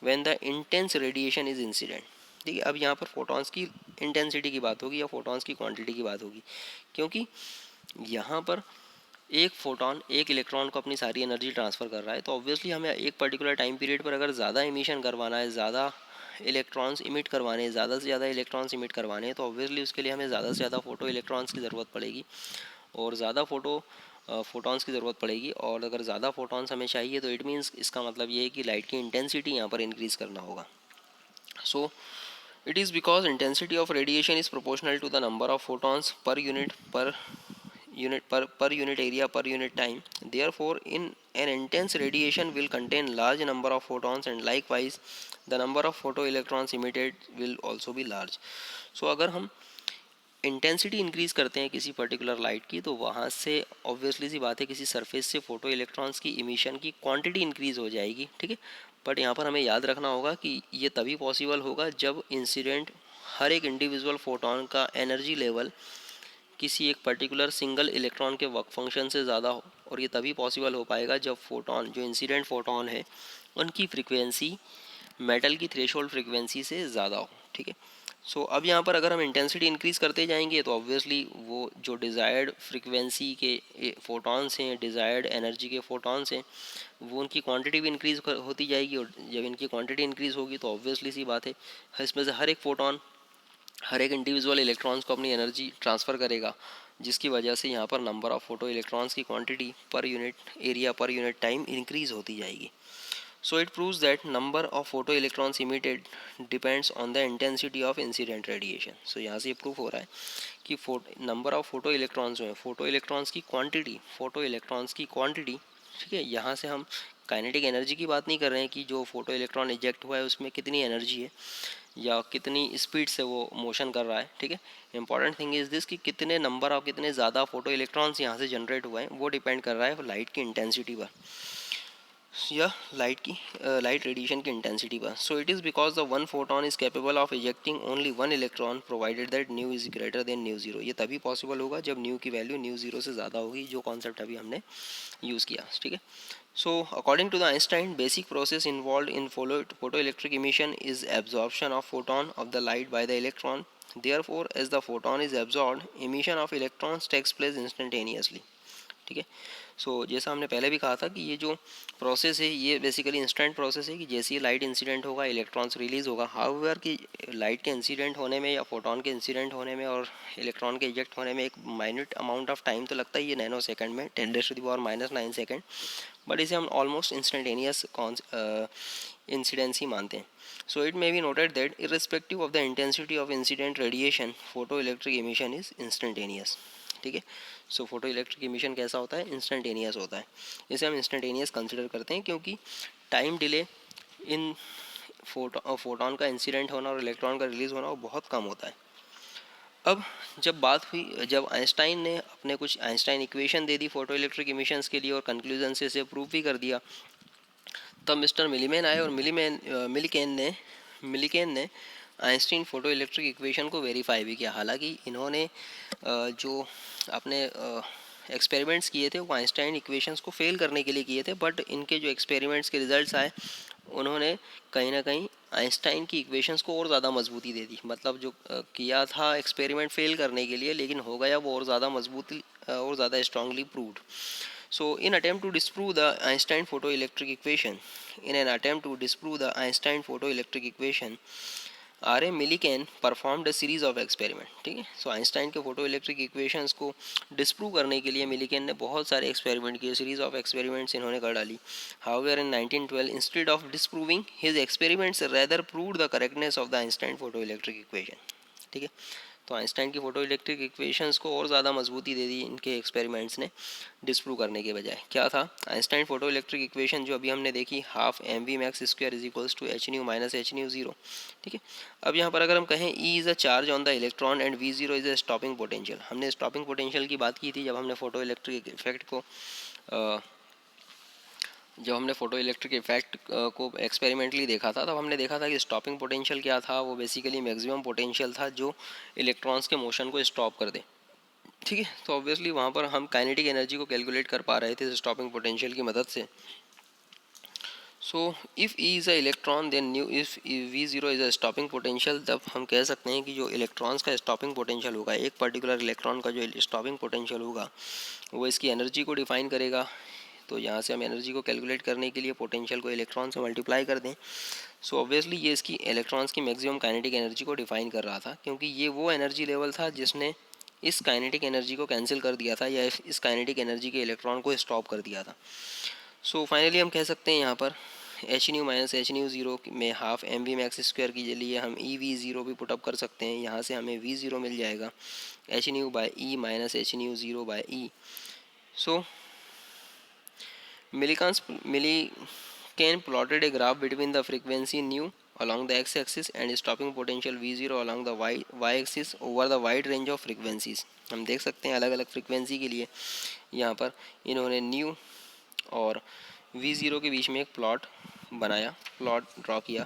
when the intense radiation is incident. ठीक है, अब यहाँ पर फोटॉन्स की इंटेंसिटी की बात होगी या फोटॉन्स की क्वांटिटी की बात होगी, क्योंकि यहाँ पर एक फोटॉन एक इलेक्ट्रॉन को अपनी सारी एनर्जी ट्रांसफ़र कर रहा है, तो ऑब्वियसली हमें एक पर्टिकुलर टाइम पीरियड पर अगर ज़्यादा इमिशन करवाना है, ज़्यादा इलेक्ट्रॉन्स इमिट करवाने हैं, ज़्यादा से ज़्यादा इलेक्ट्रॉन्स इमिट करवाने हैं, तो ऑब्वियसली उसके लिए हमें ज़्यादा से ज़्यादा फोटो इलेक्ट्रॉन्स की ज़रूरत पड़ेगी और ज़्यादा फोटॉन्स की ज़रूरत पड़ेगी। और अगर ज़्यादा फोटॉन्स हमें चाहिए तो इट मीन्स इसका मतलब ये है कि लाइट की इंटेंसिटी यहाँ पर इंक्रीज़ करना होगा। So it is because intensity of radiation is proportional to the number of photons per unit area per unit time. Therefore in an intense radiation will contain large number of photons, and likewise the number of photoelectrons emitted will also be large. So अगर हम इंटेंसिटी इंक्रीज़ करते हैं किसी पर्टिकुलर लाइट की, तो वहाँ से ऑब्वियसली सी बात है किसी सरफेस से फोटो इलेक्ट्रॉन्स की इमिशन की क्वांटिटी इंक्रीज़ हो जाएगी, ठीक है। बट यहाँ पर हमें याद रखना होगा कि ये तभी पॉसिबल होगा जब इंसिडेंट हर एक इंडिविजुअल फोटोन का एनर्जी लेवल किसी एक पर्टिकुलर सिंगल इलेक्ट्रॉन के वर्क फंक्शन से ज़्यादा हो, और ये तभी पॉसिबल हो पाएगा जब फोटॉन जो इंसिडेंट फोटॉन है उनकी फ्रीक्वेंसी मेटल की थ्रेशोल्ड फ्रीक्वेंसी से ज़्यादा हो, ठीक है। सो अब यहाँ पर अगर हम इंटेंसिटी इंक्रीज़ करते जाएंगे तो ऑब्वियसली वो जो डिज़ायर्ड फ्रीक्वेंसी के फोटॉन्स हैं, डिज़ायर्ड एनर्जी के फोटॉन्स हैं, वो उनकी क्वांटिटी भी इंक्रीज़ होती जाएगी, और जब इनकी क्वांटिटी इंक्रीज़ होगी तो ऑब्वियसली सी बात है इसमें से हर एक फोटॉन हर एक इंडिविजुअल इलेक्ट्रॉन्स को अपनी एनर्जी ट्रांसफ़र करेगा, जिसकी वजह से यहाँ पर नंबर ऑफ फोटो इलेक्ट्रॉन्स की quantity per unit area per unit time increase होती जाएगी। So it proves that number of photo electrons emitted depends on the intensity of incident radiation. So यहाँ से ये प्रूफ हो रहा है कि नंबर ऑफ फोटो इलेक्ट्रॉन्स जो है, फोटो इलेक्ट्रॉन्स की क्वांटिटी, ठीक है। यहाँ से हम काइनेटिक एनर्जी की बात नहीं कर रहे हैं कि जो फोटो इलेक्ट्रॉन इजेक्ट हुआ है उसमें कितनी एनर्जी है या कितनी स्पीड से वो मोशन कर रहा है, ठीक है। इंपॉर्टेंट थिंग इज़ दिस कि कितने नंबर ऑफ कितने ज़्यादा फोटो इलेक्ट्रॉन्स यहाँ से जनरेट हुए हैं, वो डिपेंड कर रहा है लाइट की इंटेंसिटी पर या लाइट रेडिएशन की इंटेंसिटी पर। सो it is because the one photon is capable of ejecting only one electron provided that new is greater than new zero. ये तभी पॉसिबल होगा जब न्यू की वैल्यू न्यू ज़ीरो से ज़्यादा होगी, जो कॉन्सेप्ट अभी हमने यूज़ किया, ठीक है। So, according to the Einstein, basic process involved in photoelectric emission is absorption of photon of the light by the electron. Therefore, as the photon is absorbed, emission of electrons takes place instantaneously. ठीक है। सो जैसा हमने पहले भी कहा था कि ये जो प्रोसेस है ये बेसिकली इंस्टेंट प्रोसेस है कि जैसे ही लाइट इंसिडेंट होगा इलेक्ट्रॉन्स रिलीज़ होगा। हाउएवर कि लाइट के इंसिडेंट होने में या फोटॉन के इंसिडेंट होने में और इलेक्ट्रॉन के इजेक्ट होने में एक माइन्यूट अमाउंट ऑफ टाइम तो लगता ही है, नैनो सेकंड में 10⁻⁻⁹ सेकंड, बट इसे हम ऑलमोस्ट इंस्टेंटेनियस इंसिडेंस ही मानते हैं। So it may be noted that irrespective of the intensity of incident radiation photo electric emission is instantaneous, ठीक है। सो फोटो इलेक्ट्रिक इमिशन कैसा होता है, इंस्टेंटेनियस होता है। इसे हम इंस्टेंटेनियस कंसिडर करते हैं क्योंकि टाइम डिले इन फोटॉन का इंसिडेंट होना और इलेक्ट्रॉन का रिलीज़ होना वो बहुत कम होता है। अब जब आइंस्टाइन ने अपने कुछ आइंस्टाइन इक्वेशन दे दी फोटो इलेक्ट्रिक इमिशंस के लिए और कंक्लूजन से इसे प्रूव भी कर दिया, तब मिस्टर मिलीमैन आए और मिलीकेन ने आइंस्टीन फोटो इलेक्ट्रिक इक्वेशन को वेरीफाई भी किया। हालांकि इन्होंने जो अपने एक्सपेरिमेंट्स किए थे वो आइंस्टाइन इक्वेशंस को फेल करने के लिए किए थे, बट इनके जो एक्सपेरिमेंट्स के रिजल्ट्स आए उन्होंने कहीं ना कहीं आइंस्टाइन की इक्वेशंस को और ज़्यादा मजबूती दे दी। मतलब जो किया था एक्सपेरिमेंट फेल करने के लिए, लेकिन हो गया वो और ज़्यादा मजबूती और ज़्यादा strongly proved. So, in attempt to disprove the Einstein photoelectric equation, R A Millikan performed a series of experiment, ठीक है। सो आइंस्टाइन के फोटो इलेक्ट्रिक इक्वेशंस को डिस्प्रूव करने के लिए मिलीकैन ने बहुत सारे एक्सपेरिमेंट किए, सीरीज ऑफ एक्सपेरिमेंट्स इन्होंने कर डाली। However in 1912 instead of disproving his experiments rather proved the correctness of the Einstein photo electric equation, ठीक है। तो आइंस्टाइन की फोटो इलेक्ट्रिक इक्वेशंस को और ज़्यादा मजबूती दे दी इनके एक्सपेरिमेंट्स ने डिस्प्रूव करने के बजाय। क्या था आइंस्टाइन फोटो इलेक्ट्रिक इक्वेशन जो अभी हमने देखी, half M we max square is equals to H nu minus H nu zero, ठीक है। अब यहाँ पर अगर हम कहें E is a charge on the electron and V zero is a stopping potential, हमने स्टॉपिंग पोटेंशियल की बात की थी जब हमने फोटो इलेक्ट्रिक इफेक्ट को जब हमने फोटो इलेक्ट्रिक इफेक्ट को एक्सपेरिमेंटली देखा था, तब हमने देखा था कि स्टॉपिंग पोटेंशियल क्या था, वो बेसिकली मैक्सिमम पोटेंशियल था जो इलेक्ट्रॉन्स के मोशन को स्टॉप कर दे, ठीक है। तो ऑब्वियसली वहाँ पर हम काइनेटिक एनर्जी को कैलकुलेट कर पा रहे थे स्टॉपिंग पोटेंशियल की मदद से। So if E is a electron then nu if v zero is a stopping potential, तब हम कह सकते हैं कि जो इलेक्ट्रॉन्स का स्टॉपिंग पोटेंशियल होगा, एक पर्टिकुलर इलेक्ट्रॉन का जो स्टॉपिंग पोटेंशियल होगा वो इसकी एनर्जी को डिफाइन करेगा। तो यहाँ से हम एनर्जी को कैलकुलेट करने के लिए पोटेंशियल को इलेक्ट्रॉन से मल्टीप्लाई कर दें। सो ऑब्वियसली ये इसकी इलेक्ट्रॉन्स की मैक्सिमम काइनेटिक एनर्जी को डिफाइन कर रहा था, क्योंकि ये वो एनर्जी लेवल था जिसने इस काइनेटिक एनर्जी को कैंसिल कर दिया था या इस काइनेटिक एनर्जी के इलेक्ट्रॉन को स्टॉप कर दिया था। सो फाइनली हम कह सकते हैं यहाँ पर H nu minus H nu zero में half M we max square के लिए हम ई वी ज़ीरो भी पुटअप कर सकते हैं। यहाँ से हमें वी ज़ीरो मिल जाएगा H nu by E minus H nu zero by E. So Millikan plotted a graph between the frequency nu along the x-axis and stopping potential V0 along the y-axis over the wide range of frequencies। हम देख सकते हैं अलग अलग फ्रीक्वेंसी के लिए यहाँ पर इन्होंने न्यू और V0 के बीच में एक प्लॉट ड्रॉ किया।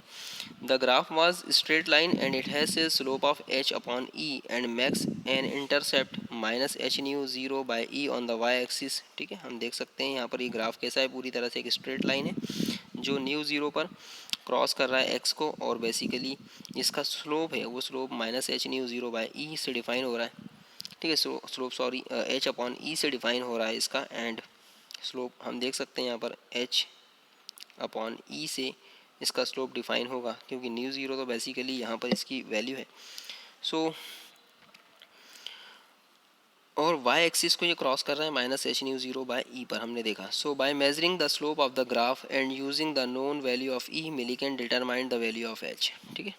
The graph was straight line and it has a slope of h upon e and max an intercept minus H nu zero by E on the y axis, ठीक है। हम देख सकते हैं यहाँ पर ये ग्राफ कैसा है, पूरी तरह से एक स्ट्रेट लाइन है जो न्यू ज़ीरो पर क्रॉस कर रहा है एक्स को, और बेसिकली इसका स्लोप है वो slope minus H nu zero by E से डिफाइन हो रहा है, ठीक है। Slope sorry h upon E से डिफाइन हो रहा है इसका, एंड स्लोप हम देख सकते हैं यहाँ पर h अपॉन ई से इसका स्लोप डिफाइन होगा, क्योंकि न्यू ज़ीरो तो बेसिकली यहाँ पर इसकी वैल्यू है। सो और वाई एक्सिस को ये क्रॉस कर रहा है minus H nu zero by E पर, हमने देखा। So by measuring the slope of the graph and using the known value of E, Millikan determine the value of H, ठीक है।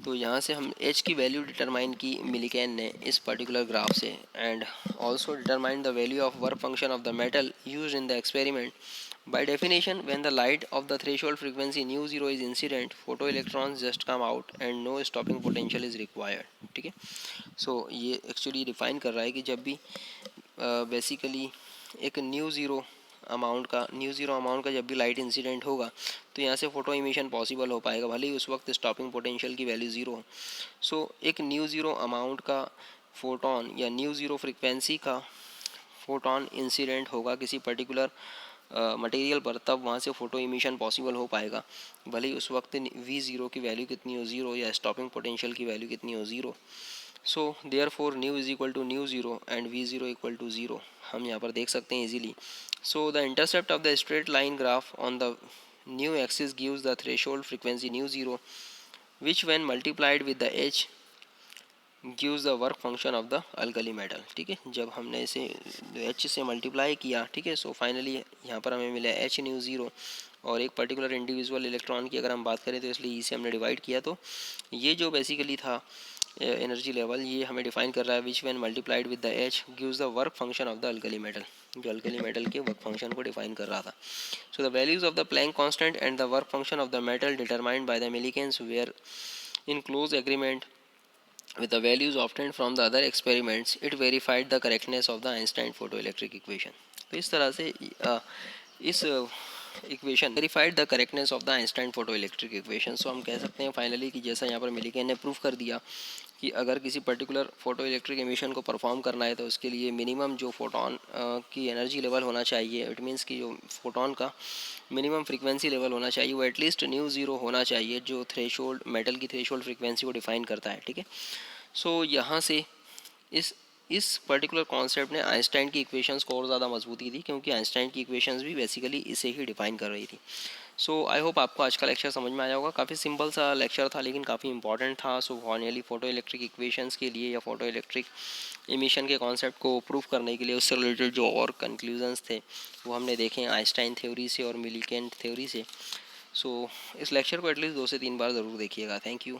तो यहाँ से हम एच की वैल्यू डिटरमाइन की मिलीकन ने इस पर्टिकुलर ग्राफ से, and also determine the value of work function of the metal use in the experiment. By definition, when the light of the threshold frequency nu zero is incident, photoelectrons just come out and no stopping potential is required, ठीक है। सो ये एक्चुअली डिफाइन कर रहा है कि जब भी बेसिकली एक न्यू ज़ीरो अमाउंट का जब भी लाइट इंसिडेंट होगा तो यहाँ से फोटो इमिशन पॉसिबल हो पाएगा, भले ही उस वक्त स्टॉपिंग पोटेंशियल की वैल्यू ज़ीरो हो। सो एक न्यू ज़ीरो अमाउंट का फोटोन या न्यू ज़ीरो फ्रिक्वेंसी का फोटोन इंसिडेंट होगा किसी पर्टिकुलर मटेरियल पर, तब वहाँ से फ़ोटो इमिशन पॉसिबल हो पाएगा, भले ही उस वक्त वी ज़ीरो की वैल्यू कितनी हो, ज़ीरो, या स्टॉपिंग पोटेंशियल की वैल्यू कितनी हो, zero. So therefore nu is equal to nu zero and v zero equal to zero, हम यहाँ पर देख सकते हैं easily. So the intercept of the straight line graph on the nu axis gives the threshold frequency nu zero which when multiplied with the h gives the work function of the alkali metal, ठीक है। जब हमने इसे एच से मल्टीप्लाई किया, ठीक है, सो फाइनली यहाँ पर हमें मिला एच न्यू ज़ीरो, और एक पर्टिकुलर इंडिविजुअल इलेक्ट्रॉन की अगर हम बात करें तो इसलिए ई से हमने डिवाइड किया, तो ये जो बेसिकली था एनर्जी लेवल, ये हमें डिफाइन कर रहा है which when multiplied with the h gives the work function of the alkali metal, जो अल्कली मेटल के वर्क फंक्शन को डिफाइन कर रहा था। So the values of the Planck constant and the work function of the metal determined by the Millikan's were in close agreement with the values obtained from the other experiments, it verified the correctness of the Einstein photoelectric equation। तो इस तरह से इस equation verified the correctness of the Einstein photo electric equation. So हम कह सकते हैं फाइनली कि जैसा यहाँ पर मिलीकन ने प्रूफ कर दिया कि अगर किसी पर्टिकुलर फोटो इलेक्ट्रिक एमिशन को परफॉर्म करना है तो उसके लिए मिनिमम जो फोटोन की एनर्जी लेवल होना चाहिए, इट मीन्स कि जो फोटोन का मिनिमम फ्रीक्वेंसी लेवल होना चाहिए वो एटलीस्ट न्यू ज़ीरो होना चाहिए, जो थ्रेशोल्ड मेटल की थ्रेशोल्ड फ्रीक्वेंसी को डिफाइन करता है, ठीक है। सो यहाँ से इस इस पर्टिकुलर कॉन्सेप्ट ने आइंस्टाइन की इक्वेशंस को और ज़्यादा मजबूती दी, क्योंकि आइंस्टाइन की इक्वेशंस भी बेसिकली इसे ही डिफाइन कर रही थी। सो आई होप आपको आज का लेक्चर समझ में आया होगा। काफ़ी सिंपल सा लेक्चर था लेकिन काफ़ी इंपॉर्टेंट था। So finally photo electric equations के लिए या फोटो इलेक्ट्रिक एमिशन के कॉन्सेप्ट को प्रूव करने के लिए उससे रिलेटेड जो और कंक्लूजन्स थे वो हमने देखे आइंस्टाइन थ्योरी से और मिलीकेंट थ्योरी से। सो इस लेक्चर को एटलीस्ट 2 से 3 बार ज़रूर देखिएगा। Thank you.